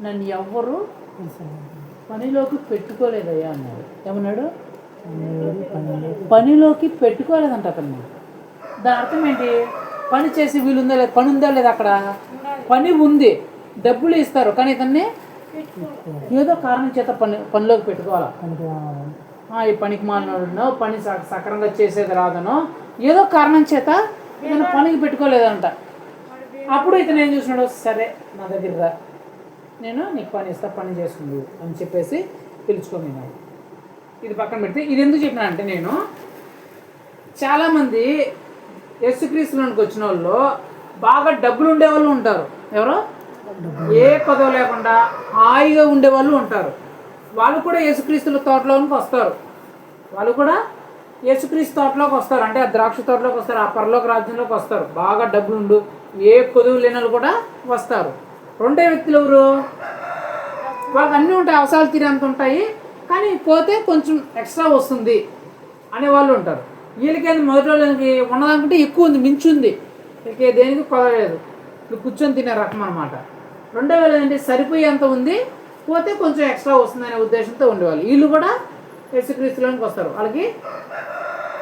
నన్ను ఎవ్వరు పనిలోకి పెట్టుకోలేదయ్యా అన్నాడు. ఏమన్నాడు? పనిలోకి పెట్టుకోలేదంట అతను. దాని అర్థం ఏంటి? పని చేసి వీలుందా లేదా, పని ఉందా లేదా, అక్కడ పని ఉంది, డబ్బులు ఇస్తారు కానీ ఇతన్ని ఏదో కారణం చేత పనిలోకి పెట్టుకోవాలా. ఈ పనికి మాలినో పని సక్రంగా చేసేది రాదనో ఏదో కారణం చేత ఇతను పనికి పెట్టుకోలేదంట. అప్పుడు ఇతను ఏం చూసినాడు, సరే నా దగ్గర రా, నేను నీకు పని ఇస్తా, పని చేసుకుంది అని చెప్పేసి పిలుచుకోమన్నాడు. ఇది పక్కన పెడితే ఇది ఎందుకు చెప్పినానంటే, నేను చాలామంది యేసుక్రీస్తులోనికి వచ్చిన వాళ్ళు బాగా డబ్బులు ఉండేవాళ్ళు ఉంటారు. ఎవరో ఏ పదవి లేకుండా హాయిగా ఉండేవాళ్ళు ఉంటారు. వాళ్ళు కూడా యేసుక్రీస్తుల తోటలోకి వస్తారు. అంటే ఆ ద్రాక్ష తోటలోకి వస్తారు, ఆ పరలోక రాజ్యంలోకి వస్తారు. బాగా డబ్బులుండు ఏ కొదువు లేని వాళ్ళు కూడా వస్తారు. రెండే వ్యక్తులు ఎవరు? వాళ్ళకి అన్నీ ఉంటాయి, అవసరాలు తీరేంత ఉంటాయి, కానీ పోతే కొంచెం ఎక్స్ట్రా వస్తుంది అనేవాళ్ళు ఉంటారు. వీళ్ళకి మొదటి వాళ్ళకి ఉన్నదానికంటే ఎక్కువ ఉంది, మించి ఉంది, వీళ్ళకి దేనికి కొదలేదు, వీళ్ళు కూర్చొని తినే రకం అనమాట. రెండో వేళ ఏంటి, సరిపోయేంత ఉంది, పోతే కొంచెం ఎక్స్ట్రా వస్తుందనే ఉద్దేశంతో ఉండేవాళ్ళు. వీళ్ళు కూడా యేసుక్రీస్తులోనికి వస్తారు. వాళ్ళకి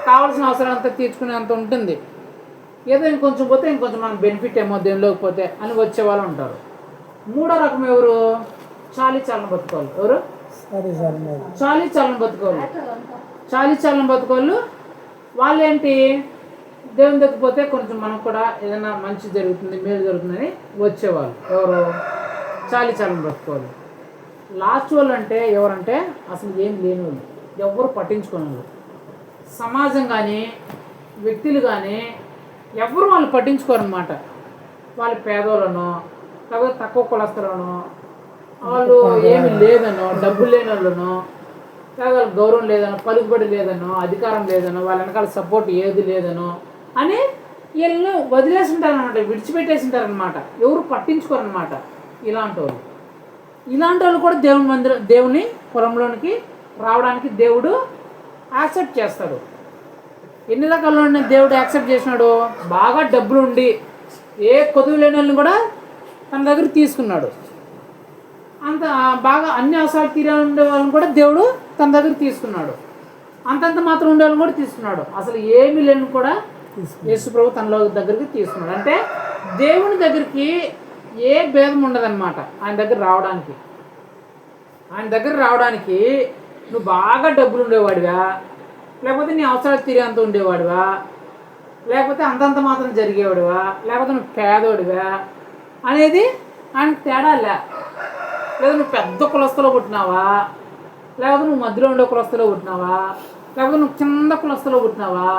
కావాల్సిన అవసరం అంతా తీర్చుకునేంత ఉంటుంది, ఏదో ఇంకొంచెం పోతే ఇంకొంచెం మనకు బెనిఫిట్ ఏమో దేనిలోకి పోతే అని వచ్చేవాళ్ళు ఉంటారు. మూడో రకం ఎవరు? చాలీ చాలని బతుకోవాలి. ఎవరు? చాలీ చాలని బతుకోళ్ళు. వాళ్ళు ఏంటి, దేవుని దగ్గర పోతే కొంచెం మనకు కూడా ఏదైనా మంచి జరుగుతుంది, మేలు జరుగుతుందని వచ్చేవాళ్ళు. ఎవరు? చాలీ చాలని బతుకోవాలి. లాస్ట్ వాళ్ళు అంటే ఎవరంటే అసలు ఏం లేని వాళ్ళు, ఎవరు పట్టించుకునే వాళ్ళు. సమాజం కానీ వ్యక్తులు కానీ ఎవరు వాళ్ళు పట్టించుకోరు అనమాట. వాళ్ళు పేదోళ్ళనో లేకపోతే తక్కువ కులస్తులనో, వాళ్ళు ఏమి లేదనో, డబ్బులు లేని వాళ్ళనో, లేదా వాళ్ళకి గౌరవం లేదనో, పలుకుబడి లేదనో, అధికారం లేదనో, వాళ్ళ వెనకాల సపోర్ట్ ఏది లేదనో అని వీళ్ళని వదిలేసి ఉంటారనమాట, విడిచిపెట్టేసి ఉంటారనమాట. ఎవరు పట్టించుకోరనమాట ఇలాంటి వాళ్ళు కూడా దేవుని పొలంలోనికి రావడానికి దేవుడు యాక్సెప్ట్ చేస్తాడు. ఎన్ని రకాల దేవుడు యాక్సెప్ట్ చేసినాడు? బాగా డబ్బులు ఉండి ఏ కొదువు లేని వాళ్ళని కూడా తన దగ్గర తీసుకున్నాడు. అంత బాగా అన్ని అవసరాలు తీరే ఉండే వాళ్ళని కూడా దేవుడు తన దగ్గర తీసుకున్నాడు. అంతంత మాత్రం ఉండే వాళ్ళని కూడా తీసుకున్నాడు. అసలు ఏమీ లేని కూడా యేసు ప్రభు తన దగ్గరికి తీసుకున్నాడు. అంటే దేవుని దగ్గరికి ఏ భేదం ఉండదన్నమాట. ఆయన దగ్గర రావడానికి నువ్వు బాగా డబ్బులు ఉండేవాడివా, లేకపోతే నీ అవసరాలు తీరేంత ఉండేవాడివా, లేకపోతే అంతంత మాత్రం జరిగేవాడివా, లేకపోతే నువ్వు పేదోడివా అనేది ఆయనకు తేడా లేదా నువ్వు పెద్ద కులస్తులో పుట్టినావా, లేకపోతే నువ్వు మధ్యలో ఉండే కులస్తులో పుట్టినావా, లేకపోతే నువ్వు కింద కులస్తులో పుట్టినావా,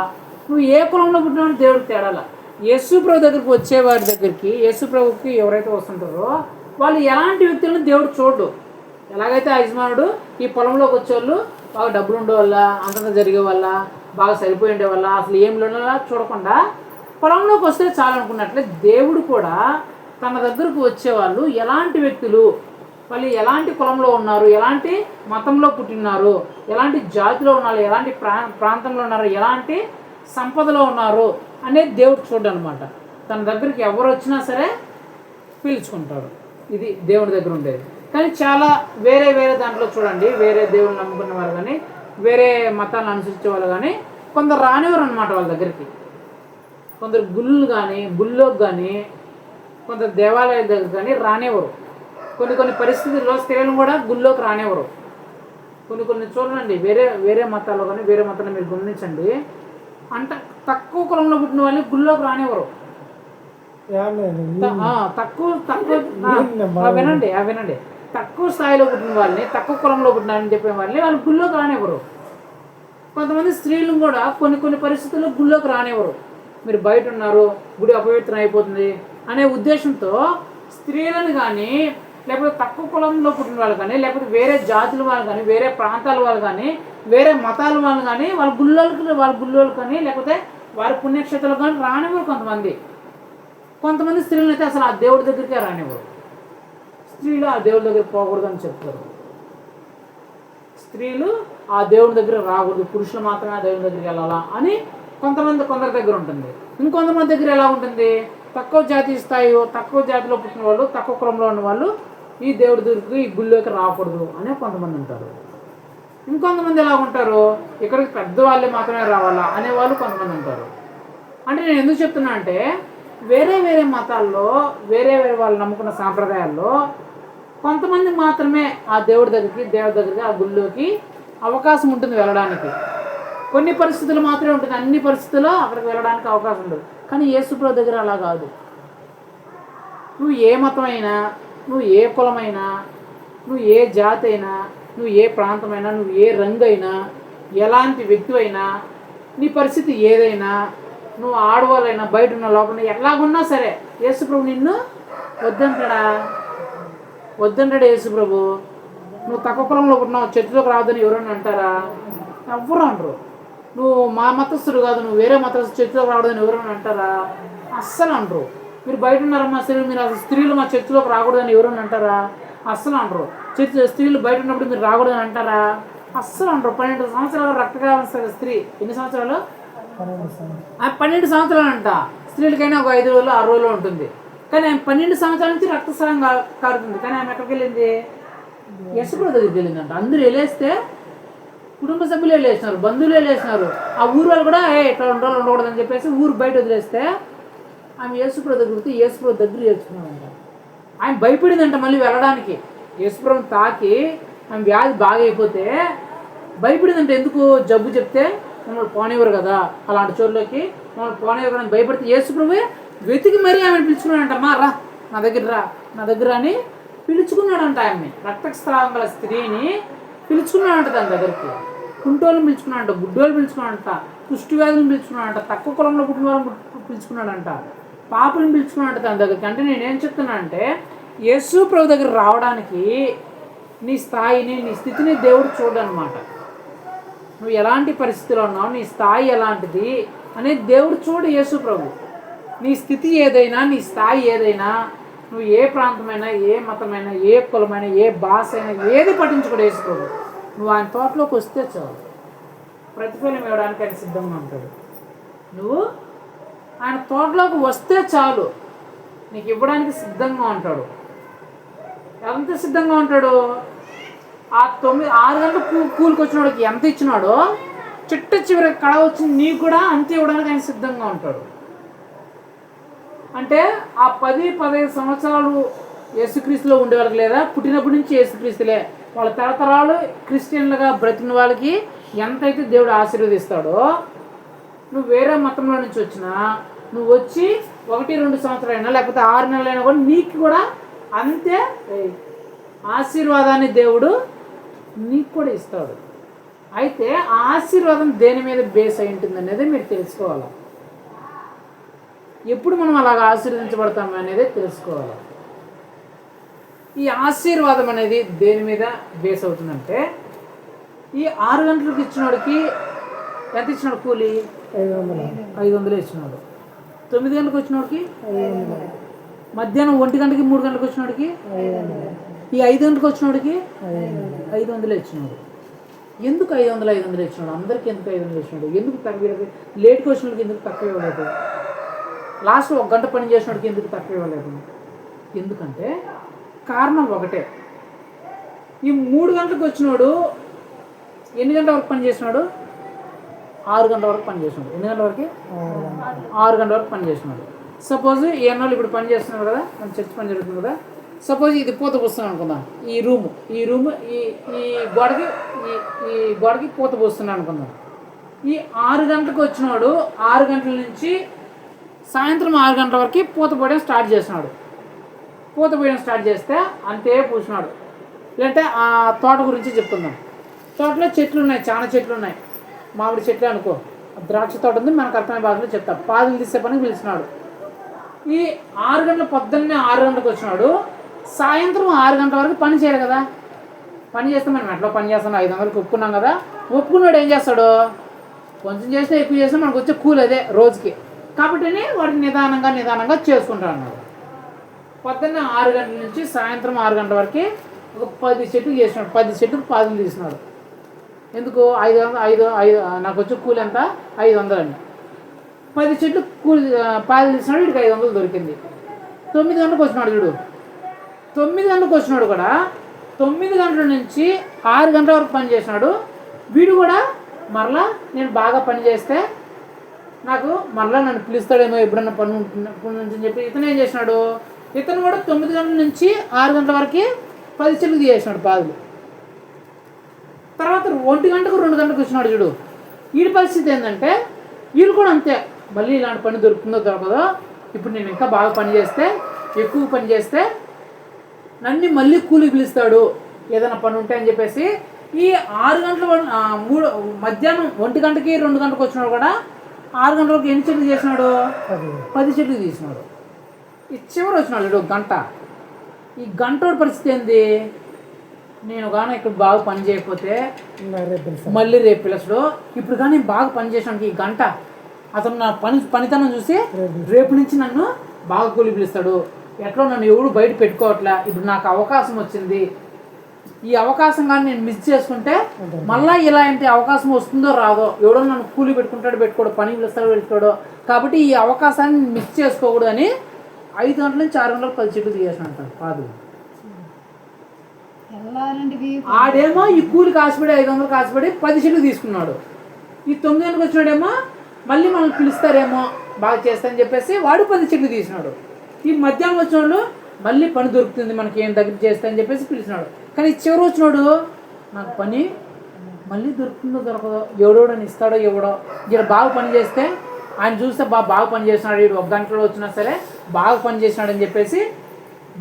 నువ్వు ఏ కులంలో పుట్టినావు దేవుడికి తేడాలా. యేసు ప్రభు దగ్గరికి వచ్చే వారి దగ్గరికి, యేసు ప్రభుకి ఎవరైతే వస్తుంటారో వాళ్ళు ఎలాంటి వ్యక్తులను దేవుడు చూడు. ఎలాగైతే ఆ యజమానుడు ఈ పొలంలోకి వచ్చేవాళ్ళు బాగా డబ్బులు ఉండే వల్ల, అంతంగా జరిగే వల్ల, బాగా సరిపోయి ఉండే వల్ల, అసలు ఏం లేనలా చూడకుండా పొలంలోకి వస్తే చాలనుకున్నట్లే దేవుడు కూడా తన దగ్గరకు వచ్చేవాళ్ళు ఎలాంటి వ్యక్తులు, వాళ్ళు ఎలాంటి కులంలో ఉన్నారు, ఎలాంటి మతంలో పుట్టినారు, ఎలాంటి జాతిలో ఉన్నారు, ఎలాంటి ప్రాంతంలో ఉన్నారు, ఎలాంటి సంపదలో ఉన్నారు అనేది దేవుడు చూడడం అనమాట. తన దగ్గరికి ఎవరు వచ్చినా సరే పిలుచుకుంటాడు. ఇది దేవుడి దగ్గర ఉండేది. కానీ చాలా వేరే వేరే దాంట్లో చూడండి, వేరే దేవుళ్ళు నమ్ముకున్న వాళ్ళు కానీ, వేరే మతాలను అనుసరించే వాళ్ళు కానీ కొందరు రానివారు అనమాట వాళ్ళ దగ్గరికి. కొందరు గుళ్ళోకి కానీ, కొందరు దేవాలయాల దగ్గర కానీ రానివ్వరు. కొన్ని పరిస్థితుల్లో స్త్రీలను కూడా గుళ్ళోకి రానివ్వరు. కొన్ని చూడండి, వేరే వేరే మతాల్లో కానీ, వేరే మతాన్ని మీరు గమనించండి, అంటే తక్కువ కులంలో పుట్టిన వాళ్ళని గుళ్ళోకి రానివ్వరు. వినండి, తక్కువ స్థాయిలో పుట్టిన వాళ్ళని, తక్కువ కులంలో పుట్టినారని చెప్పే వాళ్ళని వాళ్ళు గుళ్ళోకి రానివ్వరు. కొంతమంది స్త్రీలను కూడా కొన్ని పరిస్థితుల్లో గుళ్ళోకి రానివ్వరు. మీరు బయట ఉన్నారు, గుడి అపవిత్రం అయిపోతుంది అనే ఉద్దేశంతో స్త్రీలను కానీ, లేకపోతే తక్కువ కులంలో పుట్టిన వాళ్ళు కానీ, లేకపోతే వేరే జాతుల వాళ్ళు కానీ, వేరే ప్రాంతాల వాళ్ళు కానీ, వేరే మతాల వాళ్ళు కానీ వాళ్ళ గుళ్ళోకి కానీ, లేకపోతే వారి పుణ్యక్షేత్రాలు కానీ రానివ్వరు. కొంతమంది స్త్రీలను అయితే అసలు ఆ దేవుడి దగ్గరికే రానివ్వరు. స్త్రీలు ఆ దేవుడి దగ్గర పోకూడదని చెప్తారు. స్త్రీలు ఆ దేవుడి దగ్గర రాకూడదు, పురుషులు మాత్రమే ఆ దేవుడి దగ్గరికి వెళ్ళాలా అని కొందరి దగ్గర ఉంటుంది. ఇంకొంతమంది దగ్గర ఎలా ఉంటుంది, తక్కువ జాతి స్థాయి, తక్కువ జాతిలో పుట్టిన వాళ్ళు, తక్కువ కులంలో ఉన్న వాళ్ళు ఈ దేవుడి దగ్గరికి, ఈ గుళ్ళోకి రాకూడదు అనే కొంతమంది ఉంటారు. ఇంకొంతమంది ఎలా ఉంటారు, ఇక్కడికి పెద్దవాళ్ళే మాత్రమే రావాలా అనేవాళ్ళు కొంతమంది ఉంటారు. అంటే నేను ఎందుకు చెప్తున్నా అంటే, వేరే వేరే మతాల్లో, వేరే వేరే వాళ్ళు నమ్ముకున్న సాంప్రదాయాల్లో కొంతమంది మాత్రమే ఆ దేవుడి దగ్గరికి, ఆ గుళ్ళోకి అవకాశం ఉంటుంది వెళ్ళడానికి. కొన్ని పరిస్థితులు మాత్రమే ఉంటుంది, అన్ని పరిస్థితుల్లో అక్కడికి వెళ్ళడానికి అవకాశం ఉండదు. కానీ యేసుప్రభు దగ్గర అలా కాదు. నువ్వు ఏ మతమైనా, నువ్వు ఏ కులమైనా, నువ్వు ఏ జాతి అయినా, నువ్వు ఏ ప్రాంతమైనా, నువ్వు ఏ రంగు అయినా, ఎలాంటి వ్యక్తి అయినా, నీ పరిస్థితి ఏదైనా, నువ్వు ఆడవాళ్ళైనా, బయట ఉన్న లోపల ఎలాగున్నా సరే యేసుప్రభు నిన్ను వద్దంటాడు యేసుప్రభు. నువ్వు తక్కువ కులంలో పుట్టినావు, చర్చిలోకి రావద్దని ఎవరైనా అంటారా? ఎవ్వరు అనరు. నువ్వు మా మతస్థుడు కాదు, నువ్వు వేరే మతస్థుడు, చర్చిలోకి రావద్దని ఎవరైనా అంటారా? అస్సలు అనరు. మీరు బయట ఉన్నారమ్మా స్త్రీలు, మీరు అసలు స్త్రీలు మా చర్చిలోకి రాకూడదని ఎవరైనా అంటారా? అస్సలు అనరు. స్త్రీలు బయట ఉన్నప్పుడు మీరు రాకూడదని అంటారా? అస్సలు అనరు. 12 సంవత్సరాలు రక్తకాల స్త్రీ, ఎన్ని సంవత్సరాలు? 12 సంవత్సరాలు అంట. స్త్రీలకైనా ఒక 5 రోజులు 6 రోజులు ఉంటుంది. కానీ ఆమె 12 సంవత్సరాల నుంచి రక్తస్రావం కారుతుంది. కానీ ఆమె ఎక్కడికి వెళ్ళింది? యేసుప్రభు దగ్గరికి వెళ్ళిందంట. అందరూ వెళ్ళేస్తే, కుటుంబ సభ్యులు వెళ్ళేసినారు, బంధువులు వెళ్ళేసినారు, ఆ ఊరు వాళ్ళు కూడా ఇట్లా 2 రోజులు ఉండకూడదని చెప్పేసి ఊరు బయట వదిలేస్తే ఆమె యేసుప్రభు దగ్గరికి యేసుప్రభు దగ్గర చేర్చుకున్నాడంట. ఆయన భయపడిందంట మళ్ళీ వెళ్ళడానికి. యేసుప్రభుని తాకి ఆమె వ్యాధి బాగా అయిపోతే భయపడిందంటే, ఎందుకు? జబ్బు చెప్తే మమ్మల్ని పోనివ్వరు కదా, అలాంటి చోట్లోకి మమ్మల్ని పోనివ్వరు అని భయపడితే యేసుప్రభువే వెతికి మరీ ఆమెను పిలుచుకున్నాడంట. మా రా నా దగ్గర అని పిలుచుకున్నాడంట. ఆమెని, రక్తస్రావం గల స్త్రీని పిలుచుకున్నాడంట తన దగ్గరికి. కుంటోళ్ళని పిలుచుకున్నాడంట, గుడ్డోళ్ళు పిలుచుకున్నాడంట, కుష్టి వ్యాధులను పిలుచుకున్నాడంట, తక్కువ కులంలో పుట్టిన వాళ్ళని పిలుచుకున్నాడంట, పాపులను పిలుచుకున్నాడంట తన దగ్గరికి. అంటే నేనేం చెప్తున్నా అంటే, యేసు ప్రభు దగ్గర రావడానికి నీ స్థాయిని, నీ స్థితిని దేవుడు చూడనమాట. నువ్వు ఎలాంటి పరిస్థితిలో ఉన్నావు, నీ స్థాయి ఎలాంటిది అనేది దేవుడు చూడు. యేసు ప్రభు నీ స్థితి ఏదైనా, నీ స్థాయి ఏదైనా, నువ్వు ఏ ప్రాంతమైనా, ఏ మతమైనా, ఏ కులమైనా, ఏ భాష అయినా, ఏది పట్టించుకోడు యేసు ప్రభు. నువ్వు ఆయన తోటలోకి వస్తే చాలు, ప్రతిఫలం ఇవ్వడానికి ఆయన సిద్ధంగా ఉంటాడు. నువ్వు ఆయన తోటలోకి వస్తే చాలు, నీకు ఇవ్వడానికి సిద్ధంగా ఉంటాడు. ఎంత సిద్ధంగా ఉంటాడు? ఆ 6 గంటలు కూలికి వచ్చినోడికి ఎంత ఇచ్చినాడో, చిట్ట చివరి కళ వచ్చింది నీకు కూడా అంతే ఇవ్వడానికి ఆయన సిద్ధంగా ఉంటాడు. అంటే ఆ 10-15 సంవత్సరాలు యేసుక్రీస్తులో ఉండేవాళ్ళకి, లేదా పుట్టినప్పటి నుంచి యేసుక్రీస్తులే, వాళ్ళ తరతరాలు క్రిస్టియన్లుగా బ్రతికిన వాళ్ళకి ఎంతైతే దేవుడు ఆశీర్వదిస్తాడో, నువ్వు వేరే మతంలో నుంచి వచ్చినా, నువ్వు వచ్చి 1-2 సంవత్సరాలైనా లేకపోతే 6 నెలలైనా కూడా నీకు కూడా అంతే ఆశీర్వాదాన్ని దేవుడు నీకు కూడా ఇస్తాడు. అయితే ఆ ఆశీర్వాదం దేని మీద బేస్ అయి ఉంటుంది అనేది మీరు తెలుసుకోవాలి. ఎప్పుడు మనం అలాగ ఆశీర్వదించబడతాం అనేది తెలుసుకోవాలి. ఈ ఆశీర్వాదం అనేది దేని మీద బేస్ అవుతుందంటే, ఈ 6 గంటలకు ఇచ్చినోడికి ఎంత ఇచ్చినాడు కూలి? 500 ఇచ్చినాడు. 9 గంటలకు వచ్చినోడికి 500. మధ్యాహ్నం 1 గంటకి 3 గంటలకు వచ్చినోడికి 500. ఈ 5 గంటలకు వచ్చినోడికి 500 ఇచ్చినాడు. ఎందుకు 500 ఇచ్చినాడు? అందరికీ ఎందుకు 500 ఇచ్చినాడు? ఎందుకు తక్కువ? లేట్కి వచ్చిన వాళ్ళకి ఎందుకు తక్కువ ఇవ్వలేదు? లాస్ట్ 1 గంట పని చేసిన వాడికి ఎందుకు తక్కువ ఇవ్వలేదు? ఎందుకంటే కారణం ఒకటే. ఈ 3 గంటలకు వచ్చినోడు ఎన్ని గంటల వరకు పని చేసినాడు? 6 గంటల వరకు పని చేసినాడు. ఎన్ని గంటల వరకు? 6 గంటల వరకు పని చేసినాడు. సపోజ్ ఈ అన్నాళ్ళు ఇప్పుడు పని చేస్తున్నారు కదా, మన చర్చ్ పని జరుగుతుంది కదా. సపోజ్ ఇది పూత పూస్తున్నాను అనుకుందాం. ఈ రూము ఈ గోడకి పూత పూస్తున్నాను అనుకుందాం. ఈ 6 గంటలకు వచ్చినాడు 6 గంటల నుంచి సాయంత్రం 6 గంటల వరకు పూత పోయడం స్టార్ట్ చేసినాడు. పూత పోయడం స్టార్ట్ చేస్తే అంతే పూసినాడు. లేదంటే ఆ తోట గురించి చెప్తున్నాం. తోటలో చెట్లు ఉన్నాయి, చాలా చెట్లు ఉన్నాయి. మామిడి చెట్లు అనుకో, ద్రాక్ష తోట ఉంది, మనకు అర్థమైన భాషలో చెప్తా. పాదులు తీసే పనికి పిలిచినాడు. ఈ 6 గంటల పొద్దున్నే 6 గంటలకు వచ్చినాడు. సాయంత్రం 6 గంటల వరకు పని చేయాలి కదా. పని చేస్తే మనం ఎట్లా పని చేస్తాం? 500కి ఒప్పుకున్నాం కదా. ఒప్పుకున్నాడు ఏం చేస్తాడు? కొంచెం చేసినా ఎక్కువ చేసినా మనకు వచ్చే కూలి అదే రోజుకి. కాబట్టి వాటిని నిదానంగా చేసుకుంటాడు అన్నాడు. పొద్దున్న 6 గంటల నుంచి సాయంత్రం 6 గంటల వరకు ఒక 10 చెట్లు చేసినాడు. 10 చెట్టుకు పాదులు తీసినాడు. ఎందుకు? 500 నాకు వచ్చే కూలి ఎంత? 500 అండి. 10 చెట్లు కూలి పాదులు తీసినాడు. వీడికి 500 దొరికింది. 9 గంటలకు వచ్చినాడు చూడు. 9 గంటలకు వచ్చినాడు కూడా 9 గంటల నుంచి 6 గంటల వరకు పని చేసినాడు. వీడు కూడా మరలా నేను బాగా పని చేస్తే నాకు మరలా నన్ను పిలుస్తాడేమో ఎప్పుడన్నా పని ఉంటుందని చెప్పి ఇతను ఏం చేసినాడు? ఇతను కూడా 9 గంటల నుంచి 6 గంటల వరకు 10 చెట్లు తీసేసినాడు పాదులు. తర్వాత 1 గంటకు 2 గంటలకు వచ్చినాడు చూడు. వీడి పరిస్థితి ఏంటంటే వీళ్ళు కూడా అంతే. మళ్ళీ ఇలాంటి పని దొరుకుతుందో దొరకదో, ఇప్పుడు నేను ఇంకా బాగా పని చేస్తే, ఎక్కువ పని చేస్తే నన్ను మళ్ళీ కూలి పిలుస్తాడు ఏదైనా పని ఉంటే అని చెప్పేసి ఈ 6 గంటల మధ్యాహ్నం 1 గంటకి 2 గంటలకు వచ్చినాడు కూడా 6 గంటల వరకు ఎన్ని చెట్లు చేసినాడు? 10 చెట్లు తీసినాడు. ఈ చివరి వచ్చినాడు చూడు గంట. ఈ గంటోడి పరిస్థితి ఏంది? నేను కానీ ఇక్కడ బాగా పని చేయకపోతే మళ్ళీ రేపు పిలుస్తాడు. ఇప్పుడు కానీ బాగా పని చేసానికి ఈ గంట అతను నా పనితనం చూసి రేపు నుంచి నన్ను బాగా కూలి పిలుస్తాడు. ఎట్లా నన్ను ఎవడు బయట పెట్టుకోవట్లే. ఇప్పుడు నాకు అవకాశం వచ్చింది. ఈ అవకాశం కానీ నేను మిస్ చేసుకుంటే మళ్ళీ ఇలాంటి అవకాశం వస్తుందో రాదో, ఎవడో నన్ను కూలి పెట్టుకోడు, పని పిలుస్తాడో పెట్టుకోడో. కాబట్టి ఈ అవకాశాన్ని మిస్ చేసుకోకూడదు అని 5 గంటల నుంచి 6 గంటలకు 10 చెట్లు తీసేసినంట కాదు. ఆడేమో ఈ కూలికి ఆశపడి 500 ఆశపడి 10 చెట్లు తీసుకున్నాడు. ఈ 9 గంటలకు వచ్చినాడేమో మళ్ళీ మనల్ని పిలుస్తారేమో బాగా చేస్తానని చెప్పేసి వాడు 10 చెట్లు తీసినాడు. ఈ మధ్యాహ్నం వచ్చిన వాళ్ళు మళ్ళీ పని దొరుకుతుంది మనకి ఏం దగ్గర చేస్తానని చెప్పేసి పిలిచినాడు. కానీ చివరి వచ్చినాడు నాకు పని మళ్ళీ దొరుకుతుందో దొరకదో, ఎవడోడని ఇస్తాడో ఎవడో. ఇక్కడ బాగా పని చేస్తే ఆయన చూస్తే బాగా పని చేసినాడు, వీడు 1 గంటలో వచ్చినా సరే బాగా పని చేసినాడని చెప్పేసి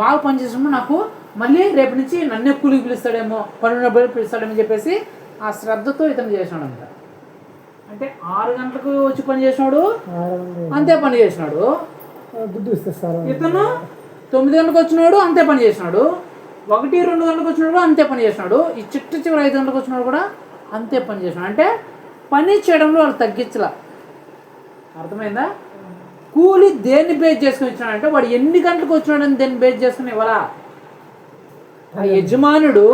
బాగా పని చేసినప్పుడు నాకు మళ్ళీ రేపు నుంచి నన్నే కూలికి పిలుస్తాడేమో, పని పిలుస్తాడేమో చెప్పేసి ఆ శ్రద్ధతో ఇతను చేసినాడంట. అంటే 6 గంటలకు వచ్చి పని చేసినాడు, అంతే పని చేసినాడు. ఇతను 9 గంటలకు వచ్చినాడు, అంతే పని చేసినాడు. 1-2 గంటలకు వచ్చినాడు, అంతే పని చేసినాడు. ఈ చివరి 5 గంటలకు వచ్చినాడు కూడా అంతే పని చేసినాడు. అంటే పని చేయడంలో వాళ్ళు తగ్గించలా. అర్థమైందా? కూలి దేన్ని బేస్ చేసుకుని ఇచ్చినాడంటే వాడు ఎన్ని గంటలకు వచ్చినాడని దేన్ని బేస్ చేసుకుని ఇవ్వాలా. ఆ యజమానుడు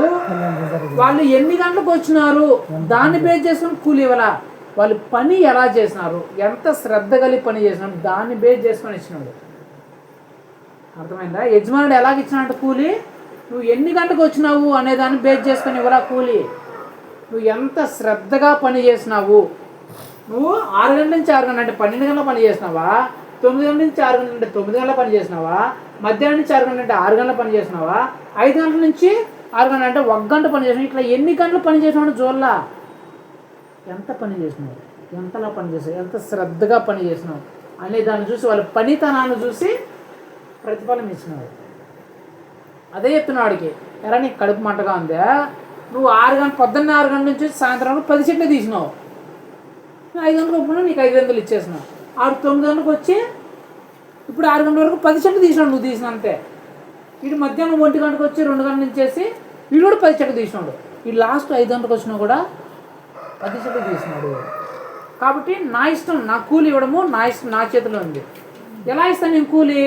వాళ్ళు ఎన్ని గంటలకు వచ్చినారు దాన్ని బేస్ చేసుకుని కూలి ఇవ్వాలా. వాళ్ళు పని ఎలా చేసినారు, ఎంత శ్రద్ధ కలిగి పని చేసినారు దాన్ని బేస్ చేసుకొని ఇచ్చినాడు. అర్థమైందా? యజమానుడు ఎలాగ ఇచ్చినాడంటే కూలి నువ్వు ఎన్ని గంటలకు వచ్చినావు అనే దాన్ని బేస్ చేసుకొని ఇవ్వరా కూలి. నువ్వు ఎంత శ్రద్ధగా పని చేసినావు. నువ్వు 6 గంటల నుంచి 6 గంటల అంటే 12 గంటల పని చేసినావా, 9 గంటల నుంచి 6 గంటల అంటే 9 గంటల పని చేసినావా, మధ్యాహ్నం నుంచి 6 గంటల అంటే 6 గంటల పని చేసినావా, 5 గంటల నుంచి 6 గంటల అంటే 1 గంట పని చేసినావు. ఇట్లా ఎన్ని గంటలు పని చేసినావు జోల్లా. ఎంత పని చేసినావు, ఎంతలా పని చేసావు, ఎంత శ్రద్ధగా పని చేసినావు అనే దాన్ని చూసి వాళ్ళ పనితనాన్ని చూసి ప్రతిఫలం ఇచ్చినాడు. అదే చెప్తున్నాడికి, ఎరా నీకు కడుపు మంటగా ఉందా, నువ్వు 6 గంటల పొద్దున్న 6 గంటల నుంచి సాయంత్రం 10 చెట్లు తీసినావు, 5 గంటలకు ఒప్పుకున్నా నీకు 500 ఇచ్చేసినావు. 9 గంటలకు వచ్చి ఇప్పుడు 6 గంటల వరకు 10 చెట్లు తీసినాడు, నువ్వు తీసిన అంతే. ఇటు మధ్యాహ్నం 1 గంటకు వచ్చి 2 గంటల నుంచి చేసి వీడు కూడా 10 చెట్లు తీసినాడు. ఈ లాస్ట్ 5 గంటలకు వచ్చినా కూడా 10 చెట్లు తీసినాడు. కాబట్టి నా ఇష్టం, నా కూలి ఇవ్వడము నా ఇష్టం, నా చేతిలో ఉంది. ఎలా ఇస్తాను నేను కూలి?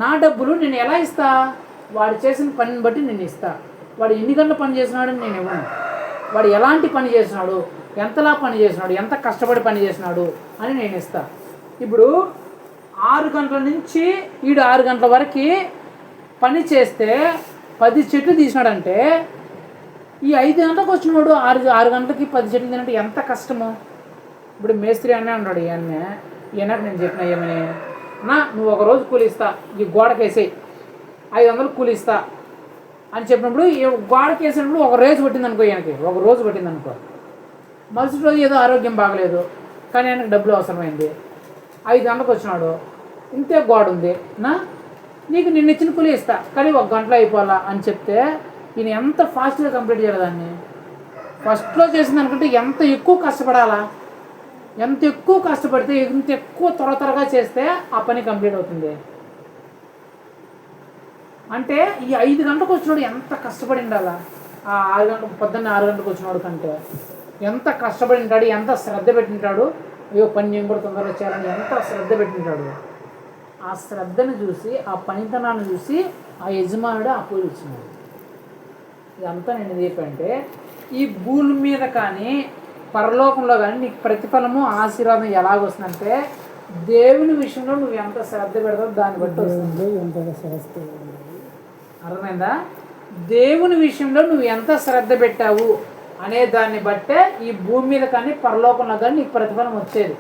నా డబ్బులు నేను ఎలా ఇస్తా? వాడు చేసిన పనిని బట్టి నేను ఇస్తా. వాడు ఎన్ని గంటల పని చేసినాడని నేను ఇవ్వను. వాడు ఎలాంటి పని చేసినాడు, ఎంతలా పని చేసినాడు, ఎంత కష్టపడి పని చేసినాడు అని నేను ఇస్తా. ఇప్పుడు 6 గంటల నుంచి 6 గంటల వరకు పని చేస్తే 10 చెట్లు తీసినాడంటే ఈ 5 గంటలకు వచ్చినవాడు 6 గంటలకి 10 చెట్లు తినంటే ఎంత కష్టమో. ఇప్పుడు మేస్త్రి అనే ఉన్నాడు, ఈయనకు నేను చెప్పిన ఏమని, నువ్వు ఒక రోజు కూలి ఇస్తా, ఈ గోడకి వేసేయి 500 కూలి ఇస్తా అని చెప్పినప్పుడు గోడకి వేసినప్పుడు ఒక రోజు పట్టింది అనుకో, ఈయనకి ఒక రోజు పట్టింది అనుకో. మరుసటి రోజు ఏదో ఆరోగ్యం బాగలేదు కానీ ఆయనకు డబ్బులు అవసరమైంది, 5 గంటలకు వచ్చినాడు, ఇంతే గోడ ఉంది, నీకు నిన్న ఇచ్చిన కూలి ఇస్తా కానీ 1 గంటలో అయిపోవాలా అని చెప్తే ఈయన ఎంత ఫాస్ట్గా కంప్లీట్ చేయాలి దాన్ని. ఫస్ట్లో చేసింది అనుకుంటే ఎంత ఎక్కువ కష్టపడాలా, ఎంత ఎక్కువ కష్టపడితే ఎంత ఎక్కువ త్వరగా చేస్తే ఆ పని కంప్లీట్ అవుతుంది. అంటే ఈ 5 గంటలకు వచ్చినాడు ఎంత కష్టపడి ఉండాలా, ఆ 6 గంటలకు పొద్దున్న 6 గంటలకు వచ్చినాడు కంటే ఎంత కష్టపడి ఉంటాడు, ఎంత శ్రద్ధ పెట్టింటాడు. అయ్యో పని నేను కూడా తొందరగా చేయాలని ఎంత శ్రద్ధ పెట్టింటాడు. ఆ శ్రద్ధను చూసి, ఆ పనితనాన్ని చూసి ఆ యజమానుడు ఆ కూలి ఇచ్చినాడు. ఇదంతా నేను చెప్పంటే ఈ భూమి మీద కానీ పరలోకంలో కానీ నీకు ప్రతిఫలము ఆశీర్వాదం ఎలాగొస్తుందంటే దేవుని విషయంలో నువ్వు ఎంత శ్రద్ధ పెడతావు దాన్ని బట్టి వస్తుంది. అర్థమైందా? దేవుని విషయంలో నువ్వు ఎంత శ్రద్ధ పెట్టావు అనే దాన్ని బట్టే ఈ భూమి మీద కానీ పరలోకంలో కానీ నీకు ప్రతిఫలం వచ్చేది.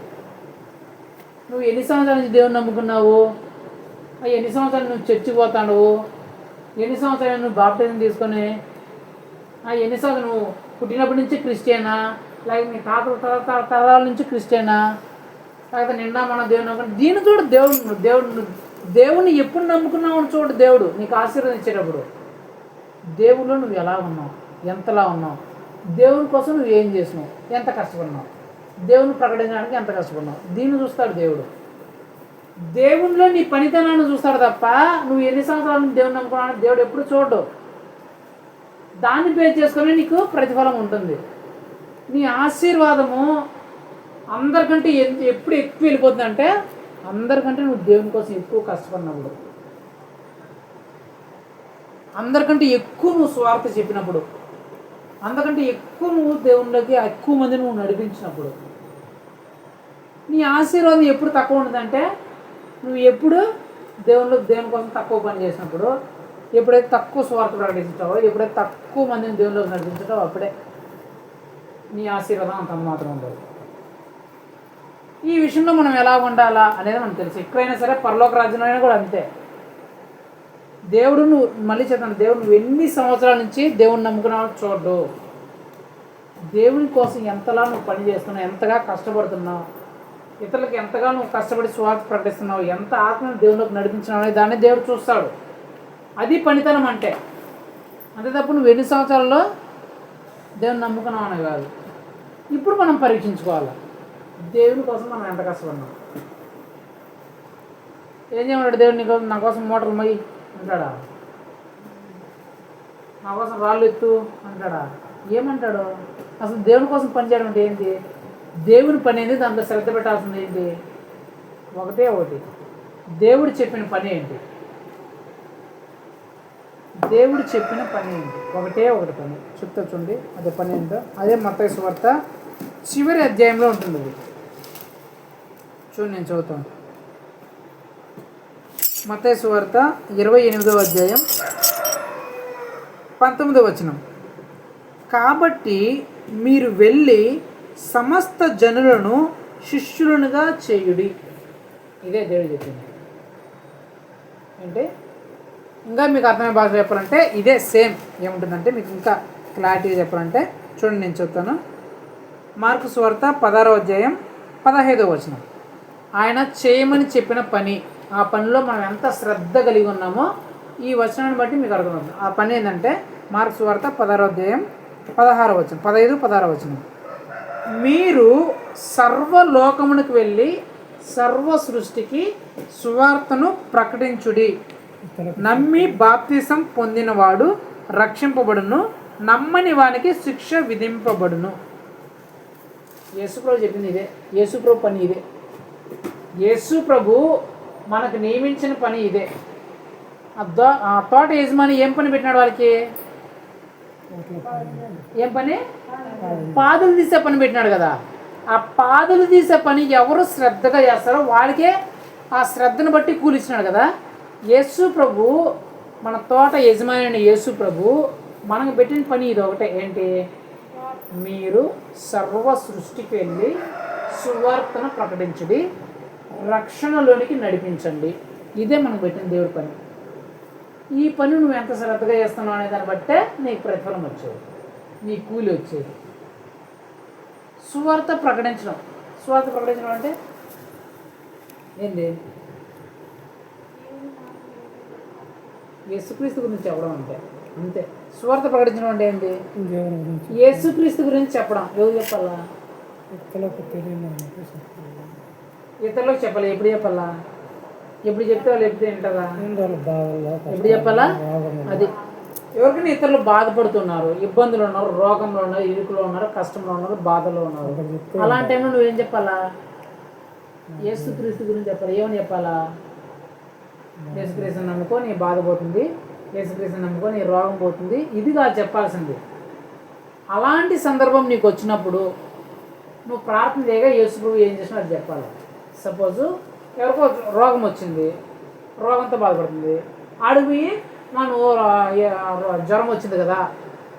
నువ్వు ఎన్ని సంవత్సరాల నుంచి దేవుని నమ్ముకున్నావు, ఎన్ని సంవత్సరాలు నువ్వు చర్చికి పోతాడు, ఎన్ని సంవత్సరాలు నువ్వు బాప్టిజం తీసుకొని, ఎన్ని సంవత్సరాలు నువ్వు పుట్టినప్పటి నుంచి క్రిస్టియనా, లేకపోతే నీ తాతల తరాల నుంచి క్రిస్టియనా, లేకపోతే నిండా మన దేవుని నమ్ముకున్నా, దీన్ని చూడు దేవుడిని ఎప్పుడు నమ్ముకున్నావు అని చూడు. దేవుడు నీకు ఆశీర్వాదం ఇచ్చేటప్పుడు దేవుళ్ళు నువ్వు ఎలా ఉన్నావు, ఎంతలా ఉన్నావు, దేవుని కోసం నువ్వు ఏం చేసినావు, ఎంత కష్టపడినావు, దేవుని ప్రకటించడానికి ఎంత కష్టపడినావు, దీన్ని చూస్తాడు దేవుడు. దేవునిలో నీ పనితనాన్ని చూస్తాడు తప్ప నువ్వు ఎన్ని సంవత్సరాలు దేవుని నమ్ముకున్నావు దేవుడు ఎప్పుడు చూడడు. దాన్ని బేస్ చేసుకొని నీకు ప్రతిఫలం ఉంటుంది. నీ ఆశీర్వాదము అందరికంటే ఎప్పుడు ఎక్కువ వెళ్ళిపోతుందంటే అందరికంటే నువ్వు దేవుని కోసం ఎక్కువ కష్టపడినప్పుడు, అందరికంటే ఎక్కువ నువ్వు స్వార్థ చెప్పినప్పుడు, అందరికంటే ఎక్కువ నువ్వు దేవునిలోకి ఎక్కువ మంది నువ్వు నడిపించినప్పుడు నీ ఆశీర్వాదం ఎప్పుడు తక్కువ ఉంటుందంటే నువ్వు ఎప్పుడు దేవుని కోసం తక్కువ పని చేసినప్పుడు, ఎప్పుడైతే తక్కువ స్వార్థ ప్రకటించావో, ఎప్పుడైతే తక్కువ మందిని దేవునిలోకి నడిపించావో అప్పుడే నీ ఆశీర్వాదం అంత మాత్రం ఉండదు. ఈ విషయంలో మనం ఎలా ఉండాలా అనేది మనకు తెలుసు. ఎక్కువైనా సరే పరలోక రాజ్యంలో అయినా కూడా అంతే. దేవుడు నువ్వు మళ్ళీ చెప్తాను, దేవుడు నువ్వు ఎన్ని సంవత్సరాల నుంచి దేవుని నమ్ముకున్నావు చూడు. దేవుని కోసం ఎంతలా నువ్వు పని చేస్తున్నావు, ఎంతగా కష్టపడుతున్నావు, ఇతరులకు ఎంతగా నువ్వు కష్టపడి స్వార్థ ప్రకటిస్తున్నావు, ఎంత ఆత్మను దేవునిలోకి నడిపించినావు అనేది దాన్ని దేవుడు చూస్తాడు. అది పనితనం అంటే. అంతే తప్ప నువ్వు ఎన్ని సంవత్సరాల్లో దేవుని నమ్ముకున్నావు అనే కాదు. ఇప్పుడు మనం పరీక్షించుకోవాలి దేవుని కోసం మనం ఎంత కష్టపడినాం. ఏం చేయమంటాడు దేవుడు? నీకోసం నా కోసం మోటార్లు మొయ్యి అంటాడా, నా కోసం రాళ్ళు ఎత్తు అంటాడా, ఏమంటాడు? అసలు దేవుని కోసం పని చేయడం అంటే ఏంటి? దేవుని పని ఏంటి, దాంట్లో శ్రద్ధ పెట్టాల్సింది ఏంటి? ఒకటి దేవుడు చెప్పిన పని ఏంటి, దేవుడు చెప్పిన పని ఏంటి? ఒకటి పని చెప్తా చూడండి. అదే పని ఏంటో అదే మత్తయి సువార్త చివరి అధ్యాయంలో ఉంటుంది. అది చూడండి, నేను చదువుతాను. మత్తయి సువార్త 28వ అధ్యాయం 19వ వచనం. కాబట్టి మీరు వెళ్ళి సమస్త జనులను శిష్యులనుగా చేయుడి. ఇదే దేవుడు చెప్పింది. అంటే ఇంకా మీకు అర్థమయ్యే భాష చెప్పాలంటే ఇదే సేమ్. ఏముంటుందంటే మీకు ఇంకా క్లారిటీగా చెప్పాలంటే చూడండి, నేను చెప్తాను. మార్కు సువార్త 16వ అధ్యాయం 15వ వచనం. ఆయన చేయమని చెప్పిన పని, ఆ పనిలో మనం ఎంత శ్రద్ధ కలిగి ఉన్నామో ఈ వచనాన్ని బట్టి మీకు అర్థమవుతుంది. ఆ పని ఏంటంటే మార్కు సువార్త 16వ అధ్యాయం 16వ వచనం, 15, 16వ వచనం. మీరు సర్వలోకమునికి వెళ్ళి సర్వ సృష్టికి సువార్తను ప్రకటించుడి. నమ్మి బాప్తిసం పొందినవాడు రక్షింపబడును, నమ్మని వానికి శిక్ష విధింపబడును. యేసుప్రభు చెప్పింది ఇదే, యేసుప్రభు పని ఇదే. యేసు ప్రభు మనకు నియమించిన పని ఇదే. ఆ తోట యజమాని ఏం పని పెట్టినాడు వాళ్ళకి? ఏం పని? పాదులు తీసే పని పెట్టినాడు కదా. ఆ పాదులు తీసే పని ఎవరు శ్రద్ధగా చేస్తారో వాళ్ళకే ఆ శ్రద్ధను బట్టి కూలిచ్చినాడు కదా. యేసు ప్రభు మన తోట యజమాని అయిన యేసు ప్రభు మనకు పెట్టిన పని ఇది ఒకటే. ఏంటి? మీరు సర్వ సృష్టికి వెళ్ళి సువార్తను ప్రకటించండి, రక్షణలోనికి నడిపించండి. ఇదే మనకు పెట్టిన దేవుడి పని. ఈ పని నువ్వు ఎంత శ్రద్ధగా చేస్తున్నావు అనే దాన్ని బట్టే నీకు ప్రతిఫలం వచ్చేది, నీ కూలి వచ్చేది. సువార్త ప్రకటించడం. సువార్త ప్రకటించడం అంటే ఏంటి? యేసుక్రీస్తు గురించి చెప్పడం అంటే అంతే. సువార్త ప్రకటించడం అంటే ఏంటి? యేసుక్రీస్తు గురించి చెప్పడం. ఎవరు చెప్పాలా? ఇతరులకు చెప్పాలి. ఎప్పుడు చెప్పాలా? ఎప్పుడు చెప్తే వాళ్ళు ఎప్పుడు వింటారా? ఎప్పుడు చెప్పాలా? అది ఎవరికైనా ఇతరులు బాధపడుతున్నారు, ఇబ్బందులు ఉన్నారు, రోగంలో ఉన్నారు, ఇరుకులో ఉన్నారు, కష్టంలో ఉన్నారు, బాధలో ఉన్నారు. అలాంటి టైంలో నువ్వేం చెప్పాలా? యేసుక్రీస్తు గురించి చెప్పాలి. ఏమని చెప్పాలా? యేసుక్రీస్తుని నమ్ముకో నీ బాధ పోతుంది, యేసుక్రీస్తుని నమ్ముకో నీ రోగం పోతుంది. ఇది కాదు చెప్పాల్సింది. అలాంటి సందర్భం నీకు వచ్చినప్పుడు నువ్వు ప్రార్థన చేయగా యేసు ప్రభు ఏం చేసినా అది చెప్పాలి. సపోజు ఎవరికో రోగం వచ్చింది, రోగంతో బాధపడుతుంది, అడిగి నువ్వు జ్వరం వచ్చింది కదా,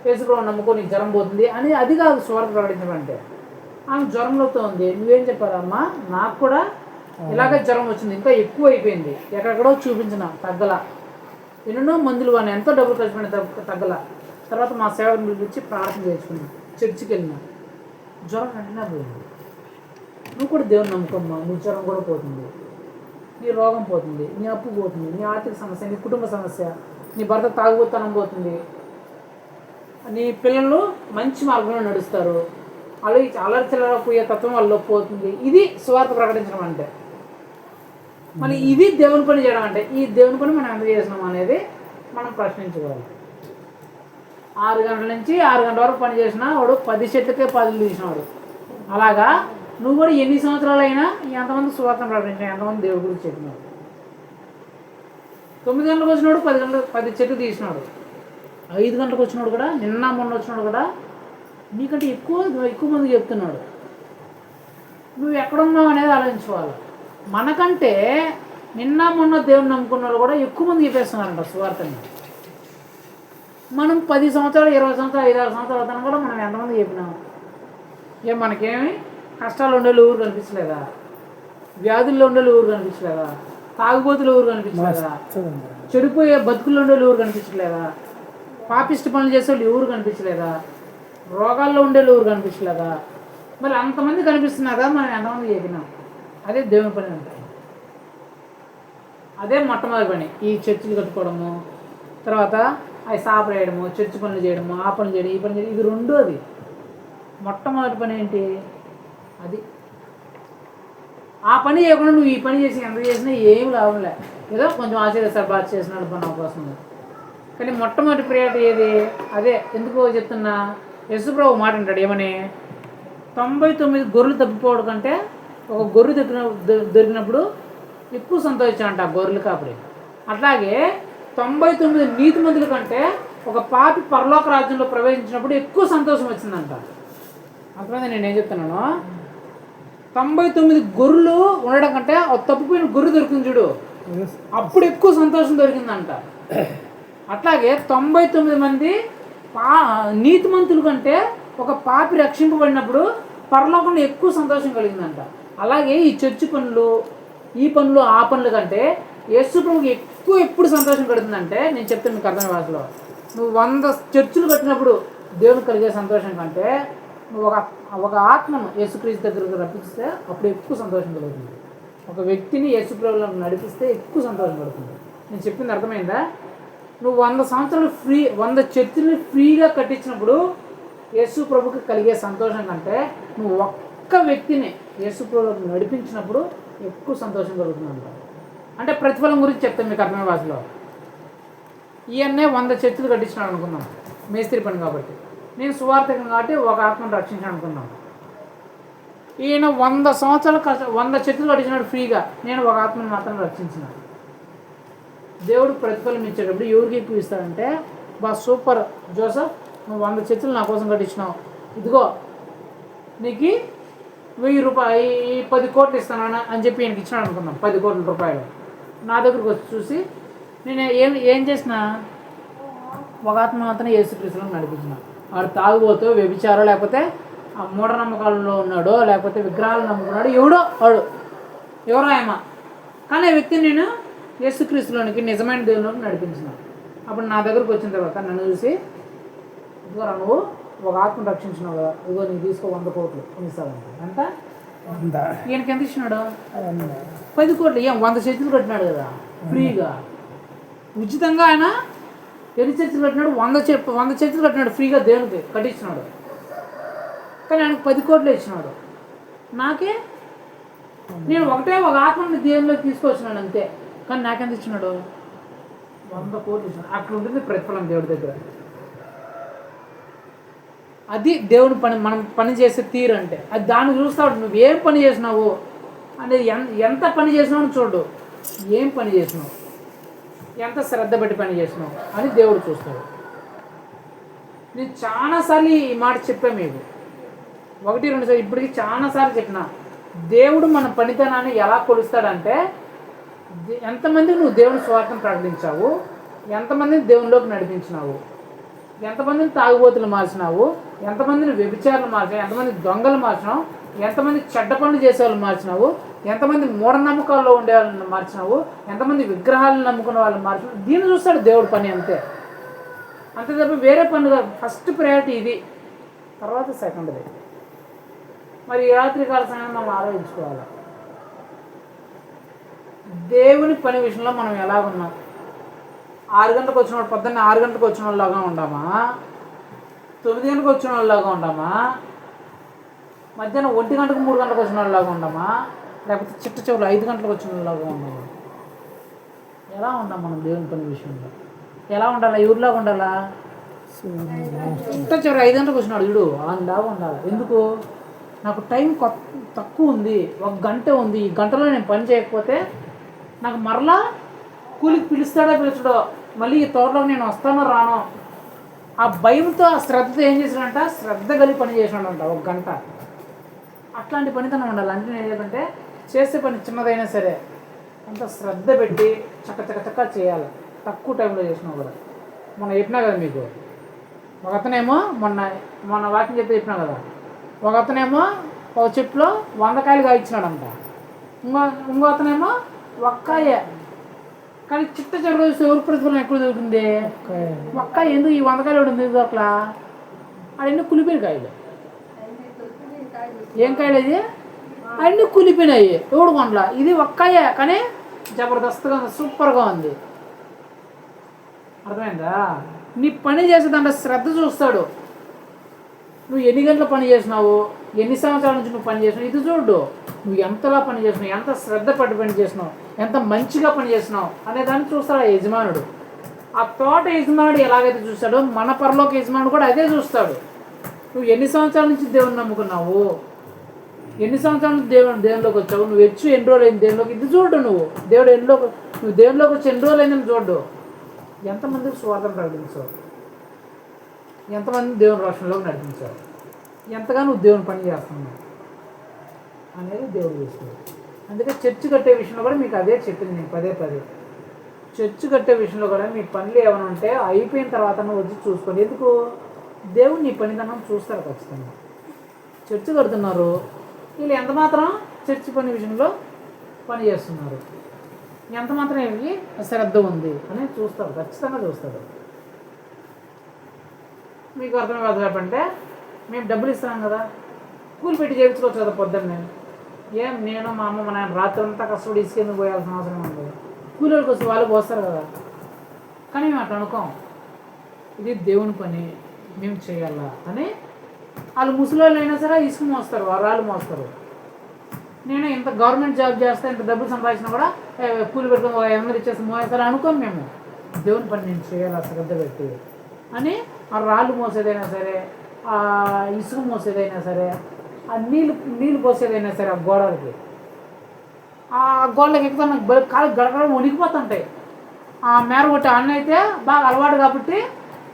యేసు ప్రభు నమ్ముకో నీకు జ్వరం పోతుంది అని. అది కాదు సువార్త ప్రకటించడం అంటే. ఆమె జ్వరంలోతో ఉంది, నువ్వేం చెప్పారమ్మా? నాకు కూడా ఇలాగే జ్వరం వచ్చింది, ఇంకా ఎక్కువ అయిపోయింది, ఎక్కడెక్కడో చూపించిన తగ్గల, ఎన్నెన్నో మందులు కానీ ఎంతో డబ్బులు ఖర్చు పడిన తగ్గల. తర్వాత మా సేవను పిలిపించి ప్రార్థన చేసుకున్నాను, చర్చికి వెళ్ళినా, జ్వరం వెంటనే పోయింది. నువ్వు కూడా దేవుని నమ్ముకోమ్మా, నీ జ్వరం కూడా పోతుంది, నీ రోగం పోతుంది, నీ అప్పు పోతుంది, నీ ఆర్థిక సమస్య, నీ కుటుంబ సమస్య, నీ భర్త తాగుబోతనం పోతుంది, నీ పిల్లలు మంచి మార్గంలో నడుస్తారు, అలరి చిల్లర పోయే తత్వం వాళ్ళు పోతుంది. ఇది సువార్త ప్రకటించడం అంటే. మళ్ళీ ఇది దేవుని పని చేయడం అంటే. ఈ దేవుని పని మనం ఎంత చేసినాం అనేది మనం ప్రశ్నించుకోవాలి. 6 గంటల నుంచి 6 గంటల వరకు పని చేసినా వాడు 10 చెట్లకే 10 తీసినాడు. అలాగా నువ్వు కూడా ఎన్ని సంవత్సరాలైనా ఎంతమంది సువార్తను ప్రకటించినా, ఎంతమంది దేవుడి గురించి చెప్పినాడు. 9 గంటలకు వచ్చినాడు 10 చెట్లు తీసినాడు. 5 గంటలకు వచ్చినాడు కూడా, నిన్న మొన్న వచ్చినాడు కూడా నీకంటే ఎక్కువ మంది చెప్తున్నాడు. నువ్వు ఎక్కడున్నావు అనేది ఆలోచించుకోవాలి. మనకంటే నిన్న మొన్న దేవుని నమ్ముకున్న వాళ్ళు కూడా ఎక్కువ మంది చెప్పేస్తున్నారంట సువార్తని. మనం 10 సంవత్సరాలు 20 సంవత్సరాలు 5-6 సంవత్సరాలు అవుతాను కూడా మనం ఎంతమంది చెప్పినాము? మనకేమి కష్టాలు ఉండేళ్ళు ఊరు కనిపించలేదా? వ్యాధుల్లో ఉండేళ్ళు ఊరు కనిపించలేదా? తాగుబోతులు ఊరు కనిపించలేదా? చెడిపోయే బతుకుల్లో ఉండేళ్ళు ఊరు కనిపించలేదా? పాపిష్టి పనులు చేసేవాళ్ళు ఎవరు కనిపించలేదా? రోగాల్లో ఉండేళ్ళు ఊరు కనిపించలేదా? మరి అంతమంది కనిపిస్తున్నారు కదా, మనం ఎంతమంది చెప్పినాం? అదే దేవుని పని అంటే. అదే మొట్టమొదటి పని. ఈ చర్చిలు కట్టుకోవడము, తర్వాత అవి సాప వేయడము, చర్చి పనులు చేయడము, ఆ పనులు చేయడం, ఈ పని చేయడం, ఇది రెండోది. మొట్టమొదటి పని ఏంటి? అది. ఆ పని చేయకుండా నువ్వు ఈ పని చేసి ఎంత చేసినా ఏం లాభం లే. ఏదో కొంచెం ఆశ్చర్యస్తారు, బాగా చేసినాడు పని అవకాశం. కానీ మొట్టమొదటి ప్రియారిటీ ఏది? అదే. ఎందుకో చెప్తున్నా, యేసుప్రభు మాట అంటాడు ఏమని? 99 గొర్రెలు తప్పిపోవడం కంటే ఒక గొర్రె దొరికినప్పుడు ఎక్కువ సంతోషించాడంట ఆ గొర్రెలు కాపరి. అట్లాగే 99 నీతిమంతుల కంటే ఒక పాపి పరలోక రాజ్యంలో ప్రవేశించినప్పుడు ఎక్కువ సంతోషం వచ్చిందంట. అర్థమైంది నేనేం చెప్తున్నాను? 99 గొర్రెలు ఉండడం కంటే ఒక తప్పిపోయిన గొర్రె దొరికింది చూడు, అప్పుడు ఎక్కువ సంతోషం దొరికిందంట. అట్లాగే 99 మంది నీతిమంతుల కంటే ఒక పాపి రక్షింపబడినప్పుడు పరలోకంలో ఎక్కువ సంతోషం కలిగిందంట. అలాగే ఈ చర్చి పనులు, ఈ పనులు, ఆ పనుల కంటే యేసు ప్రభువుకి ఎప్పుడు సంతోషం కలుగుతుందంటే, నేను చెప్తాను మీకు అర్థమైన భాషలో, నువ్వు 100 చర్చిలు కట్టినప్పుడు దేవునికి కలిగే సంతోషం కంటే నువ్వు ఒక ఆత్మను యేసుక్రీస్తు దగ్గరకు రప్పిస్తే అప్పుడు ఎక్కువ సంతోషం కలుగుతుంది. ఒక వ్యక్తిని యేసు ప్రభువులో నడిపిస్తే ఎక్కువ సంతోషం కలుగుతుంది. నేను చెప్పింది అర్థమైందా? నువ్వు 100 సంవత్సరాలు 100 చర్చిని ఫ్రీగా కట్టించినప్పుడు యేసు ప్రభుకి కలిగే సంతోషం కంటే నువ్వు ఒక్క వ్యక్తిని యేసు ప్రభువులోకి నడిపించినప్పుడు ఎక్కువ సంతోషం కలుగుతుందంట. అంటే ప్రతిఫలం గురించి చెప్తాను మీకు అర్థమైన భాషలో. ఈయన్నే 100 చర్చిలు కట్టించినాడు అనుకుందాం, మేస్త్రి పని కాబట్టి. నేను సువార్థకం కాబట్టి ఒక ఆత్మను రక్షించాను అనుకున్నాను. ఈయన 100 సంవత్సరాలు 100 చర్చిలు కట్టించినాడు ఫ్రీగా, నేను ఒక ఆత్మను మాత్రం రక్షించిన. దేవుడు ప్రతిఫలం ఇచ్చేటప్పుడు ఎవరికి ఎక్కువ ఇస్తాడంటే, బా సూపర్ జోసఫ్, నువ్వు 100 చర్చిలు నా కోసం కట్టించినావు, ఇదిగో నీకు 1000 రూపాయలు 10 కోట్లు ఇస్తానా అని చెప్పి ఈయనకి ఇచ్చినాడు అనుకున్నాం. 10 కోట్ల రూపాయలు నా దగ్గరకు వచ్చి చూసి నేను ఏం చేసిన, ఒక ఆత్మ మాత్రం యేసుక్రీస్తులను నడిపించిన. వాడు తాగుబోతూ వ్యభిచారో, లేకపోతే ఆ మూఢనమ్మకాలలో ఉన్నాడో, లేకపోతే విగ్రహాలు నమ్ముకున్నాడు, ఎవరో ఆయమ. కానీ ఆ వ్యక్తిని నేను యేసుక్రీస్తులోనికి, నిజమైన దేవునిలోకి నడిపించిన. అప్పుడు నా దగ్గరకు వచ్చిన తర్వాత నన్ను చూసి, ఇదిగో నువ్వు ఒక ఆత్మను రక్షించినావు కదా, ఇదిగో నీకు తీసుకో 100 కోట్లు ఇస్తాడంట. ఎంత? ఈయనకి ఎంత ఇచ్చినాడు? 10 కోట్లు. 100 చర్చిలు కట్టినాడు కదా ఫ్రీగా, ఉచితంగా. ఆయన ఎన్ని చర్చిలు కట్టినాడు? 100 చర్చిలు కట్టినాడు ఫ్రీగా, దేవునికి కట్టించినాడు. కానీ ఆయనకు 10 కోట్లు ఇచ్చినాడు. నాకే నేను ఒక ఆత్మని దేవునిలోకి తీసుకొచ్చినాడు అంతే. కానీ నాకెంత ఇచ్చినాడు? 100 కోట్లు ఇచ్చినాడు. అట్లా ఉంటుంది ప్రతిఫలం దేవుడి దగ్గర. అది దేవుని పని, మనం పని చేసే తీరు అంటే అది. దాన్ని చూస్తాడు, నువ్వు ఏం పని చేసినావు అనేది. ఎంత పని చేసినావు చూడు, ఏం పని చేసినావు, ఎంత శ్రద్ధ పెట్టి పని చేసినావు అని దేవుడు చూస్తాడు. నేను చాలాసార్లు ఈ మాట చెప్పాను మీకు, 1-2 సార్లు, ఇప్పటికీ చాలాసార్లు చెప్పిన. దేవుడు మన పనితనాన్ని ఎలా కొలుస్తాడంటే, ఎంతమందికి నువ్వు దేవుని స్వార్థం ప్రకటించావు, ఎంతమందిని దేవునిలోకి నడిపించినావు, ఎంతమందిని తాగుబోతులు మార్చినావు, ఎంతమందిని వ్యభిచారులు మార్చినావు, ఎంతమంది దొంగలు మార్చినావు, ఎంతమంది చెడ్డ పనులు చేసే వాళ్ళు మార్చినావు, ఎంతమంది మూఢనమ్మకాల్లో ఉండే వాళ్ళని మార్చినావు, ఎంతమంది విగ్రహాలను నమ్ముకున్న వాళ్ళని మార్చినావు. దీన్ని చూస్తాడు దేవుడు పని అంతే. అంతే తప్ప వేరే పని కాదు. ఫస్ట్ ప్రయారిటీ ఇది, తర్వాత సెకండ్ది. మరి ఈ రాత్రికాల సమయం మనం ఆలోచించుకోవాలి, దేవుని పని విషయంలో మనం ఎలాగున్నాం. 6 గంటలకు వచ్చిన వాడు పొద్దున్న 6 గంటలకు వచ్చిన వాళ్ళలాగా ఉండామా, 9 గంటలకు వచ్చిన వాళ్ళలాగా ఉండామా, మధ్యాహ్నం 1 గంటకు 3 గంటలకు వచ్చిన వాళ్ళలాగా ఉండామా, లేకపోతే చిట్ట చివరి 5 గంటలకు వచ్చిన వాళ్ళలాగా ఉండామా? ఎలా ఉండాం మనం దేవుని పని విషయంలో? ఎలా ఉండాలా? ఎవరిలాగా ఉండాలా? చిట్ట చివరి 5 గంటలకు వచ్చినాడు చూడు, అలాగా ఉండాలి. ఎందుకు? నాకు టైం తక్కువ ఉంది, 1 గంట ఉంది, ఈ గంటలో నేను పని చేయకపోతే నాకు మరలా కూలికి పిలుస్తాడో పిలుస్తాడో, మళ్ళీ ఈ తోటలో నేను వస్తానో రానో, ఆ భయంతో ఆ శ్రద్ధతో ఏం చేశాడంట, శ్రద్ధ కలిగి పని చేసినాడంట 1 గంట. అట్లాంటి పనితనం ఉండాలి. అంటే నేను ఏంటంటే, చేసే పని చిన్నదైనా సరే అంత శ్రద్ధ పెట్టి చక్క చేయాలి, తక్కువ టైంలో చేసినా కూడా. మొన్న చెప్పినా కదా మీకు, ఒక అతనేమో మొన్న వాకింగ్ చెప్తే చెప్పినా కదా, ఒక అతనేమో ఒక చెట్టులో 100 కాయలు కాయించినాడంట, ఇంకో అతనేమో 1 కాయ. కానీ చిట్ట చివరి రోజు ఎవరి ప్రతిఫలం ఎక్కువ దొరుకుతుంది? 1 కాయ. ఎందుకు ఈ 100 కాయలు ఉంటుంది అట్లా? అన్నీ కులిపోయిన కాయలు. ఏం కాయలు అది? అన్నీ కులిపోయినాయి, ఎవడు కొనలా. ఇది 1 కాయ, కానీ జబర్దస్త్గా ఉంది, సూపర్గా ఉంది. అర్థమైందా? నీ పని చేసేదాంట్లో శ్రద్ధ చూస్తాడు. నువ్వు ఎన్ని గంటల పని చేసినావు, ఎన్ని సంవత్సరాల నుంచి నువ్వు పని చేసినావు, ఇది చూడు. నువ్వు ఎంతలా పని చేసినావు, ఎంత శ్రద్ధ పట్టి పని చేసినావు, ఎంత మంచిగా పని చేసినావు అనే దాన్ని చూస్తాడు ఆ యజమానుడు. ఆ తోట యజమానుడు ఎలాగైతే చూస్తాడో, మన పరలోక యజమానుడు కూడా అదే చూస్తాడు. నువ్వు ఎన్ని సంవత్సరాల నుంచి దేవుని నమ్ముకున్నావు, ఎన్ని సంవత్సరాల నుంచి దేవునిలోకి వచ్చావు, నువ్వు ఎన్ని రోజులు అయింది దేవునిలోకి, ఇది చూడు. నువ్వు దేవునిలోకి వచ్చి ఎన్ని రోజులు అయిందని చూడు. ఎంతమందికి స్వార్థం ప్రకటించావు, ఎంతమంది దేవుని రక్షణలోకి నడిపించావు, ఎంతగా నువ్వు దేవుని పని చేస్తున్నావు అనేది దేవుడు చూస్తాడు. అందుకే చర్చి కట్టే విషయంలో కూడా మీకు అదే చెప్పింది నేను పదే. చర్చి కట్టే విషయంలో కూడా మీ పనులు ఏమైనా ఉంటే అయిపోయిన తర్వాత నువ్వు వచ్చి చూసుకోండి. ఎందుకు? దేవుడు నీ పనితనం చూస్తారు ఖచ్చితంగా. చర్చి కడుతున్నారు, వీళ్ళు ఎంత మాత్రం చర్చి పని విషయంలో పని చేస్తున్నారు, ఎంత మాత్రం వీళ్ళకి శ్రద్ధ ఉంది అని చూస్తారు, ఖచ్చితంగా చూస్తారు. మీకు అర్థం కాదు చెప్పంటే, మేము డబ్బులు ఇస్తున్నాం కదా, కూలి పెట్టి చేయించుకోవచ్చు కదా పొద్దున్నే. నేను మా అమ్మ మా నాయన రాత్రి అంతా కష్టపడి ఇసుకెందుకు పోయాల్సిన అవసరం ఉంది? కూలీలకు వస్తే వాళ్ళు పోస్తారు కదా. కానీ మేము అట్లా అనుకోం, ఇది దేవుని పని, మేము చేయాలా అని. వాళ్ళు ముసలి అయినా సరే ఇసుక మోస్తారు, రాళ్ళు మోస్తారు. నేను ఇంత గవర్నమెంట్ జాబ్ చేస్తే ఇంత డబ్బులు సంపాదించినా కూడా కూలి పెట్టుకుని 500 ఇచ్చేసి మోసేస్తారు అనుకోం మేము. దేవుని పని నేను చేయాలి శ్రద్ధ పెట్టి అని ఆ రాళ్ళు మోసేదైనా సరే, ఆ ఇసుక మోసేదైనా సరే, ఆ నీళ్ళు పోసేదైనా సరే ఆ గోడలకి, ఆ గోడలకి ఎక్కుతా నాకు కాలు గడగడ వణికిపోతుంటాయి. ఆ మేర కొట్టి అన్న అయితే బాగా అలవాటు కాబట్టి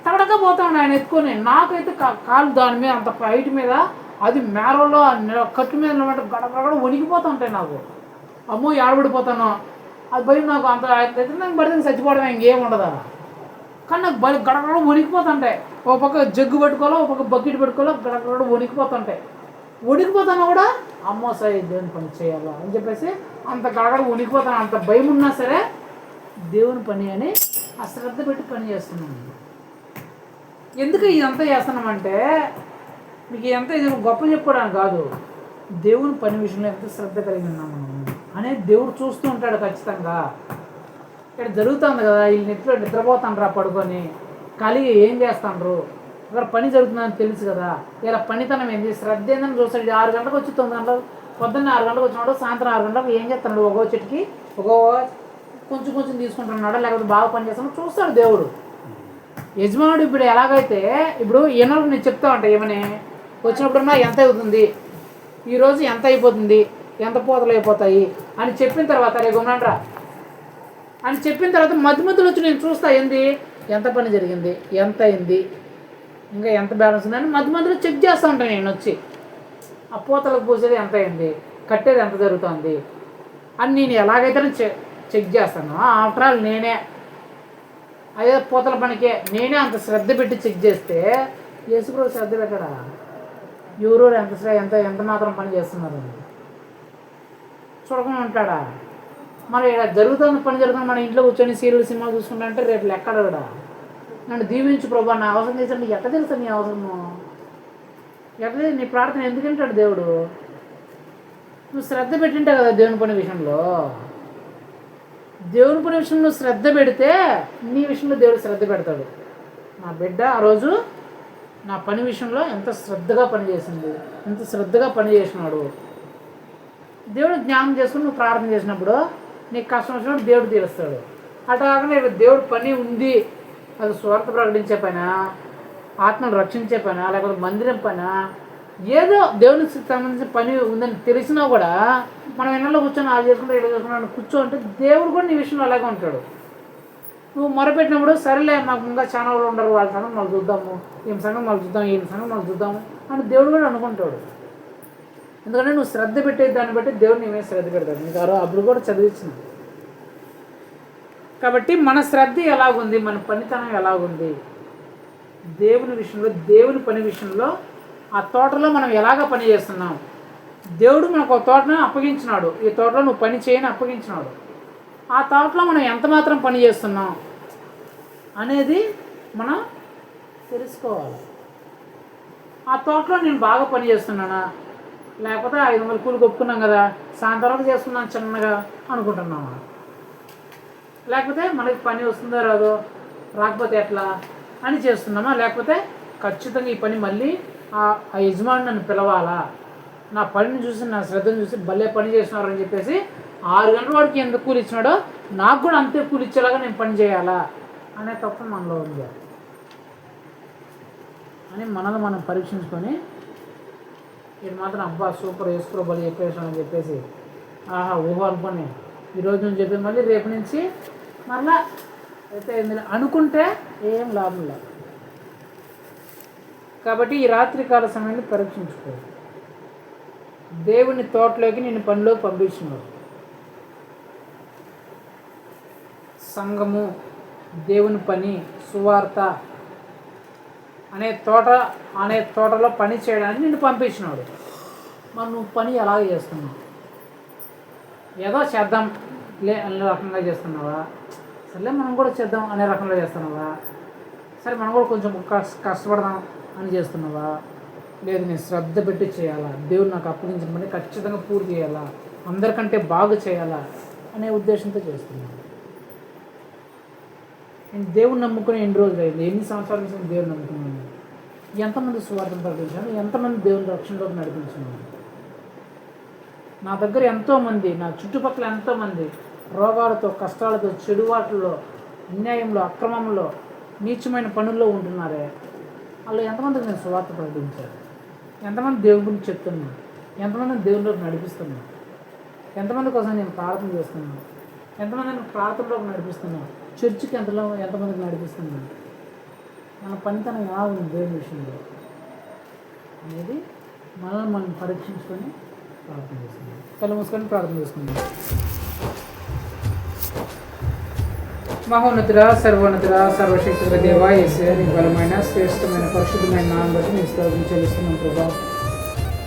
తగడక పోతాడు ఆయన ఎత్తుకొని. నాకైతే కాలు దాని మీద అంత హైట్ మీద అది మేరలో కట్టు మీద గడగడ వణికిపోతుంటాయి నాకు. అమ్మో ఏడబడిపోతాను అది భయం నాకు. అంత నాకు పడితే చచ్చిపోవడం ఇంకేం ఉండదా. కానీ నాకు గడగడ వణికిపోతుంటాయి. ఒక పక్క జగ్గు పెట్టుకోవాలో, ఒక పక్క బకెట్ పెట్టుకోవాలో, గడగడ వణికిపోతుంటాయి. వణికిపోతాను కూడా అమ్మో సరే దేవుని పని చేయాలా అని చెప్పేసి అంత గడగడ వణికిపోతాను. అంత భయం ఉన్నా సరే దేవుని పని అని ఆ శ్రద్ధ పెట్టి పని చేస్తున్నాను. ఎందుకు ఇదంతా చేస్తున్నామంటే మీకు ఇదంతా ఇది గొప్ప చెప్పుకోవడానికి కాదు, దేవుని పని విషయంలో ఎంత శ్రద్ధ కలిగి ఉన్నాము అనేది దేవుడు చూస్తూ ఉంటాడు ఖచ్చితంగా. ఇక్కడ జరుగుతుంది కదా, వీళ్ళు నిద్రపోతాండ్రా పడుకొని, ఖాళీగా ఏం చేస్తాండ్రు, ఇక్కడ పని జరుగుతుందని తెలుసు కదా, ఇలా పనితనం ఏంది, శ్రద్ధ ఏందని చూస్తాడు. 6 గంటలకు వచ్చి 9 గంటలకు, పొద్దున్న 6 గంటలకు వచ్చినాడు, సాయంత్రం 6 గంటలకు ఏం చేస్తున్నాడు, ఒక్కో చెట్టుకి కొంచెం కొంచెం తీసుకుంటున్నాడు, లేకపోతే బాగా పని చేస్తున్నాడు చూస్తాడు దేవుడు. యజమానుడు ఇప్పుడు ఎలాగైతే ఇప్పుడు ఈయనకు నేను చెప్తా ఉంటా, ఏమని వచ్చినప్పుడన్నా ఎంత అవుతుంది, ఈరోజు ఎంత అయిపోతుంది, ఎంత పోతలు అయిపోతాయి అని చెప్పిన తర్వాత రే గుమ్మండ్రా అని చెప్పిన తర్వాత మధ్యలో వచ్చి నేను చూస్తా ఏంది, ఎంత పని జరిగింది, ఎంత అయింది, ఇంకా ఎంత బ్యాలెన్స్ ఉందని మధ్యలో చెక్ చేస్తూ ఉంటాను. నేను వచ్చి ఆ పూతలకు పూసేది ఎంత అయింది, కట్టేది ఎంత జరుగుతుంది అని నేను ఎలాగైతే చెక్ చేస్తాను. ఆఫ్టర్ ఆల్ నేనే అదే పూతల పనికే నేనే అంత శ్రద్ధ పెట్టి చెక్ చేస్తే యేసుప్రభు శ్రద్ధ పెట్టడా, ఎవరో ఎంత మాత్రం పని చేస్తున్నారు చూడకుండా ఉంటాడా. మరి ఇలా జరుగుతుంది పని జరుగుతుంది, మన ఇంట్లో కూర్చొని సీరియల్ సినిమాలు చూసుకుంటా అంటే రేపు లెక్కడ కూడా నన్ను దీవించు ప్రభా, నా అవసరం చేశాడు, నీకు ఎట్లా తెలుసా నీ అవసరము, ఎట్లా నీ ప్రార్థన ఎందుకు వింటాడు దేవుడు, నువ్వు శ్రద్ధ పెట్టింటావు కదా దేవుని పని విషయంలో. దేవుని పని విషయంలో శ్రద్ధ పెడితే నీ విషయంలో దేవుడు శ్రద్ధ పెడతాడు. నా బిడ్డ ఆ రోజు నా పని విషయంలో ఎంత శ్రద్ధగా పనిచేసింది, ఎంత శ్రద్ధగా పని చేసినాడు. దేవుడు జ్ఞానం చేసుకుని నువ్వు ప్రార్థన చేసినప్పుడు నీకు కష్టం వచ్చినప్పుడు దేవుడు తీరుస్తాడు. అట్లా కాకుండా దేవుడు పని ఉంది, అది స్వార్థ ప్రకటించే పైన, ఆత్మను రక్షించే పైన, లేకపోతే మందిరం పైన, ఏదో దేవునికి సంబంధించిన పని ఉందని తెలిసినా కూడా మనం ఎన్నెల్లో కూర్చొని అది చేసుకుంటే ఇలా చేసుకుంటా కూర్చోంటే దేవుడు కూడా నీ విషయంలో అలాగే ఉంటాడు. నువ్వు మొరపెట్టినప్పుడు సరేలే మాకు ఇంకా చాలా వాళ్ళు ఉండరు, వాళ్ళ సంగతి మళ్ళీ చూద్దాము, ఈయన సంగతి మళ్ళీ చూద్దాం, ఈయన సంగతి మళ్ళీ చూద్దాము అని దేవుడు కూడా అనుకుంటాడు. ఎందుకంటే నువ్వు శ్రద్ధ పెట్టే దాన్ని బట్టి దేవుడు నీ మీద శ్రద్ధ పెడతాడు. నీకు అప్పుడు కూడా చదివించింది కాబట్టి మన శ్రద్ధ ఎలాగుంది, మన పనితనం ఎలాగుంది దేవుని విషయంలో, దేవుని పని విషయంలో. ఆ తోటలో మనం ఎలాగ పని చేస్తున్నాం, దేవుడు మనకు ఒక తోటను అప్పగించినాడు, ఈ తోటలో నువ్వు పని చేయని అప్పగించినాడు, ఆ తోటలో మనం ఎంత మాత్రం పని చేస్తున్నాం అనేది మనం తెలుసుకోవాలి. ఆ తోటలో నేను బాగా పని చేస్తున్నానా, లేకపోతే 500 కూలి కొట్టుకున్నాం కదా సాయంత్రం చేసుకున్నాను చిన్నగా అనుకుంటున్నామా, లేకపోతే మనకి పని వస్తుందో రాదో, రాకపోతే ఎట్లా అని చేస్తున్నామా, లేకపోతే ఖచ్చితంగా ఈ పని మళ్ళీ ఆ యజమాని నన్ను పిలవాలా, నా పనిని చూసి నా శ్రద్ధను చూసి భలే పని చేసినారని చెప్పేసి 6 గంటల వాడికి ఎంత కూలి ఇచ్చినాడో నాకు కూడా అంతే కూలి ఇచ్చేలాగా నేను పని చేయాలా అనే తప్ప మనలో ఉంది అని మనల్ని మనం పరీక్షించుకొని ఇది మాత్రం అబ్బా సూపర్ వేసుకో బలి చెప్పేసానని చెప్పేసి ఆహా ఊహ అనుకొని ఈరోజు నుంచి చెప్పి మళ్ళీ రేపు నుంచి మరలా అయితే అనుకుంటే ఏం లాభం లేదు. కాబట్టి ఈ రాత్రికాల సమయాన్ని పరీక్షించుకో. దేవుని తోటలోకి నేను పనిలోకి పంపించినాడు. సంఘము, దేవుని పని, సువార్త అనే తోటలో పని చేయడానికి నిన్ను పంపించినాడు. మరి నువ్వు పని ఎలాగ చేస్తున్నావు? ఏదో చేద్దాం అనే రకంగా చేస్తున్నావా, సరే మనం కూడా చేద్దాం అనే రకంగా చేస్తున్నావా, సరే మనం కూడా కొంచెం కష్టపడదాం అని చేస్తున్నావా, లేదు నేను శ్రద్ధ పెట్టి చేయాలా, దేవుడు నాకు అప్పగించిన పని ఖచ్చితంగా పూర్తి చేయాలా, అందరికంటే బాగా చేయాలా అనే ఉద్దేశంతో చేస్తున్నాను. నేను దేవుని నమ్ముకుని ఎన్ని రోజులు అయింది, ఎన్ని సంవత్సరాల నుంచి దేవుని నమ్ముకున్నాను, ఎంతమంది సువార్తను ప్రకటించాను, ఎంతమంది దేవుని రక్షణలోకి నడిపించాను, నా దగ్గర ఎంతోమంది, నా చుట్టుపక్కల ఎంతోమంది రోగాలతో, కష్టాలతో, చెడువాట్లలో, అన్యాయంలో, అక్రమంలో, నీచమైన పనుల్లో ఉంటున్నారే. వాళ్ళు ఎంతమందికి నేను సువార్త ప్రకటించాను? ఎంతమంది దేవుని గురించి చెప్తున్నాను? ఎంతమందిని దేవునిలోకి నడిపిస్తున్నాను? ఎంతమంది కోసం నేను ప్రార్థన చేస్తున్నాను? ఎంతమందిని ప్రార్థనలోకి నడిపిస్తున్నాను? చర్చికి ఎంతమందికి నడిపిస్తున్నాను? మన పనితనం ఎలా ఉంది దేవుని విషయంలో అనేది మనల్ని మనం పరీక్షించుకొని ప్రార్థన చేసుకుందాం. కళ్ళు మూసుకొని ప్రార్థన చేసుకుందాం. మహోన్నతుడా, సర్వోన్నతుడా, సర్వశక్తుల దేవా, యేసయ్య, నీ బలమైన శ్రేష్టమైన పరిశుద్ధమైన నామం బట్టి నీ స్తోత్రం చెల్లిస్తున్నాం ప్రభా.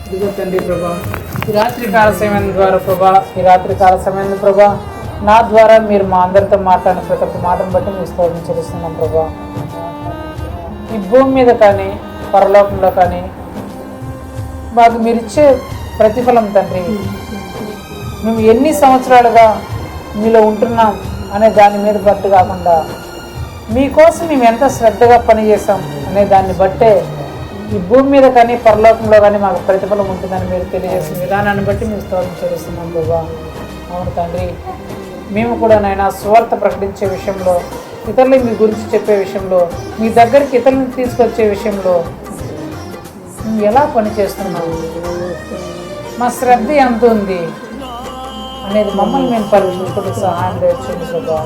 ఇదిగో తండ్రి ప్రభా, ఈ రాత్రి కాల సమయం ద్వారా ప్రభా, ఈ రాత్రి కాల సమయం ప్రభా, నా ద్వారా మీరు మా అందరితో మాట్లాడిన ప్రతి ఒక్క మాటను బట్టి మీ స్తోత్రం చెల్లిస్తున్నాం ప్రభా. ఈ భూమి మీద కానీ పరలోకంలో కానీ మాకు మీరు ఇచ్చే ప్రతిఫలం తండ్రి, మేము ఎన్ని సంవత్సరాలుగా మీలో ఉంటున్నాం అనే దాని మీద బట్టి కాకుండా మీకోసం మేము ఎంత శ్రద్ధగా పనిచేస్తాం అనే దాన్ని బట్టే ఈ భూమి మీద కానీ పరలోకంలో కానీ మాకు ప్రతిఫలం ఉంటుందని మీరు తెలియజేసిన విధానాన్ని బట్టి మేము స్తోత్రం చెల్లిస్తున్నాం ప్రభా. అవును తండ్రి, మేము కూడా నాయనా సువార్త ప్రకటించే విషయంలో, ఇతరులు మీ గురించి చెప్పే విషయంలో, మీ దగ్గరికి ఇతరులను తీసుకొచ్చే విషయంలో మేము ఎలా పనిచేస్తున్నాము, మా శ్రద్ధ ఎంత ఉంది అనేది మమ్మల్ని మేము పరీక్షించుకుంటూ సహాయం చేయండి ప్రభా.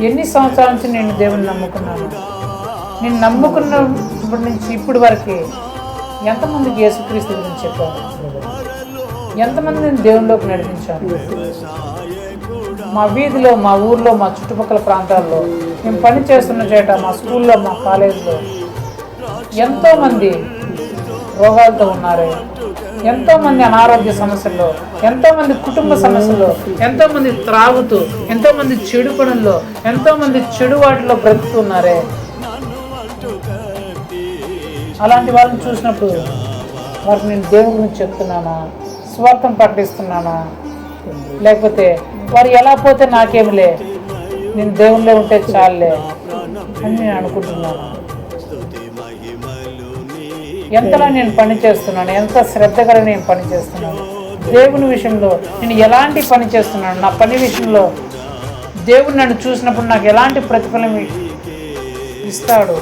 ఎన్ని సంవత్సరాల నుంచి నేను దేవుని నమ్ముకున్నాను, నేను నమ్ముకున్నప్పటి నుంచి ఇప్పటి వరకు ఎంతమందికి యేసుక్రీస్తు గురించి చెప్పాను, ఎంతమంది నేను దేవునిలోకి నడిపించాను. మా వీధిలో, మా ఊర్లో, మా చుట్టుపక్కల ప్రాంతాల్లో, మేము పని చేస్తున్న చేట, మా స్కూల్లో, మా కాలేజీలో ఎంతోమంది రోగాలతో ఉన్నారు. ఎంతోమంది అనారోగ్య సమస్యల్లో, ఎంతోమంది కుటుంబ సమస్యల్లో, ఎంతోమంది త్రాగుతూ, ఎంతోమంది చెడు పనుల్లో, ఎంతోమంది చెడు వాటిలో బ్రతుకుతున్నారే. అలాంటి వాళ్ళని చూసినప్పుడు వారికి నేను దేవుని గురించి చెప్తున్నానా, స్వార్థం ప్రకటిస్తున్నానా, లేకపోతే వారు ఎలా పోతే నాకేమిలే, నేను దేవునిలో ఉంటే చాలులే అని నేను అనుకుంటున్నాను. ఎంతలా నేను పని చేస్తున్నాను, ఎంత శ్రద్ధగా నేను పని చేస్తున్నాను, దేవుని విషయంలో నేను ఎలాంటి పని చేస్తున్నాను, నా పని విషయంలో దేవుడు నన్ను చూసినప్పుడు నాకు ఎలాంటి ప్రతిఫలం ఇస్తాడు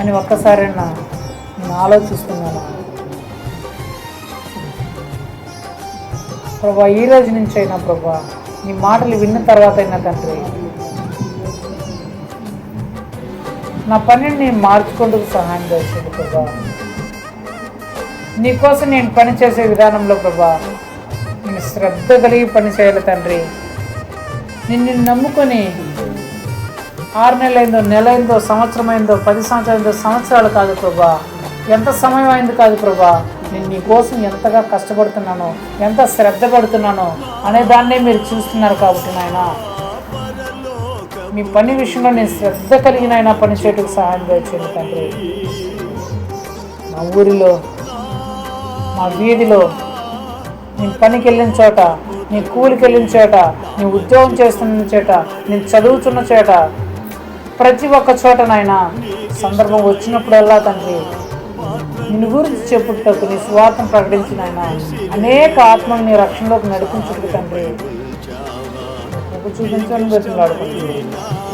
అని ఒక్కసారి నేను ఆలోచిస్తున్నాను. ప్రభా, ఈ రోజు నుంచి అయినా ప్రభా, నీ మాటలు విన్న తర్వాత అయినా తండ్రి, నా పనిని నేను మార్చుకుంటూ సహాయం చేసేది ప్రభా. నీకోసం నేను పని చేసే విధానంలో ప్రభా, నేను శ్రద్ధ కలిగి పని చేయాలి తండ్రి. నిన్ను నమ్ముకొని 6 నెలలైందో, నెల అయిందో, సంవత్సరం అయిందో, 10 సంవత్సరాలైందో, సంవత్సరాలు కాదు ప్రభా, ఎంత సమయం అయింది కాదు ప్రభా, నేను నీ కోసం ఎంతగా కష్టపడుతున్నానో, ఎంత శ్రద్ధ పడుతున్నానో అనే దాన్నే మీరు చూస్తున్నారు. కాబట్టి నాయన, మీ పని విషయంలో నేను శ్రద్ధ కలిగిన ఆయన పని చేయటకు సహాయం చేయండి తండ్రి. మా ఊరిలో, మా వీధిలో, నేను పనికి వెళ్ళిన చోట, నీ కూలికి వెళ్ళిన చోట, నీ ఉద్యోగం చేస్తున్న చోట, నేను చదువుతున్న చోట, ప్రతి ఒక్క చోట నాయన సందర్భం వచ్చినప్పుడల్లా తండ్రి నిన్ను గురించి చెప్పుటకు, నీ స్వార్థం ప్రకటించిన ఆయన అనేక ఆత్మలు నీ రక్షణలోకి నడిపించుకు తండ్రి కృప చూపించని బతిలాడుకుంటుంది.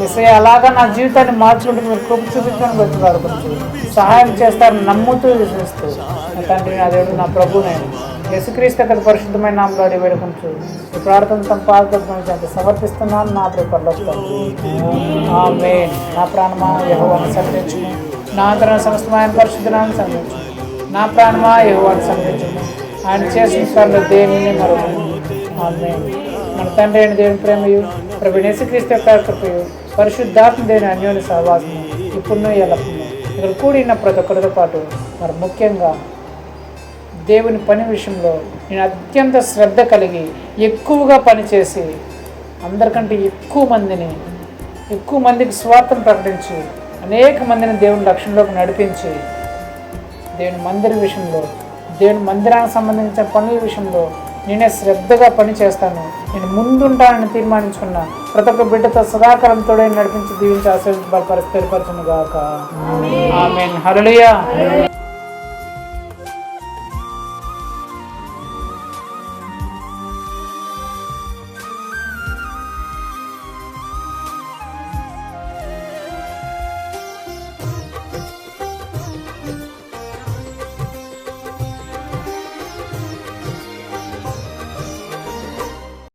యేసయ్య, అలాగా నా జీవితాన్ని మార్చుకుంటూ మీరు కృప చూపించని బతిలాడుకుంటుంది. సహాయం చేస్తారని నమ్ముతూ విశ్వసిస్తూ నా తండ్రి, నా దేవుడు, నా ప్రభు, నేను యేసుక్రీస్తు అక్కడ పరిశుద్ధమైన నామములో అడిగి వేడుకుంటూ ఈ ప్రార్థన తమ పాదపద్మములకు సమర్పిస్తున్నాను నా ప్రియపరలోక ఆమేన్. నా ప్రాణమా యెహోవాను సన్నిధించుము, నా అంతరంగ సమస్తమైన పరిశుద్ధ నామమును సన్నిధించుము. నా ప్రాణమా యెహోవాను సన్నిధించుము, ఆయన చేసిన పనులు దేనిని మరువను. ఆమేన్. మన తండ్రి అయిన దేవుని ప్రేమయు, ప్రభువైన యేసుక్రీస్తు యొక్క కృపయు, పరిశుద్ధాత్మ దేవుని అన్యోన్య సహవాసము ఇప్పుడును ఎల్లప్పుడూ ఇక్కడ కూడిన ప్రతి ఒక్కరితో పాటు మరి ముఖ్యంగా దేవుని పని విషయంలో నేను అత్యంత శ్రద్ధ కలిగి ఎక్కువగా పనిచేసి అందరికంటే ఎక్కువ మందికి స్వార్థం ప్రకటించి అనేక మందిని దేవుని రక్షణలోకి నడిపించి దేవుని మందిర విషయంలో, దేవుని మందిరానికి సంబంధించిన పనుల విషయంలో నేనే శ్రద్ధగా పని చేస్తాను. నేను ముందుంటానని తీర్మానించుకున్న ప్రతి ఒక్క బిడ్డతో సదాకాలంతో నడిపించి దీవించి ఆశీర్వాద పరిస్థితి గాక. ఆమేన్. హల్లెలూయా.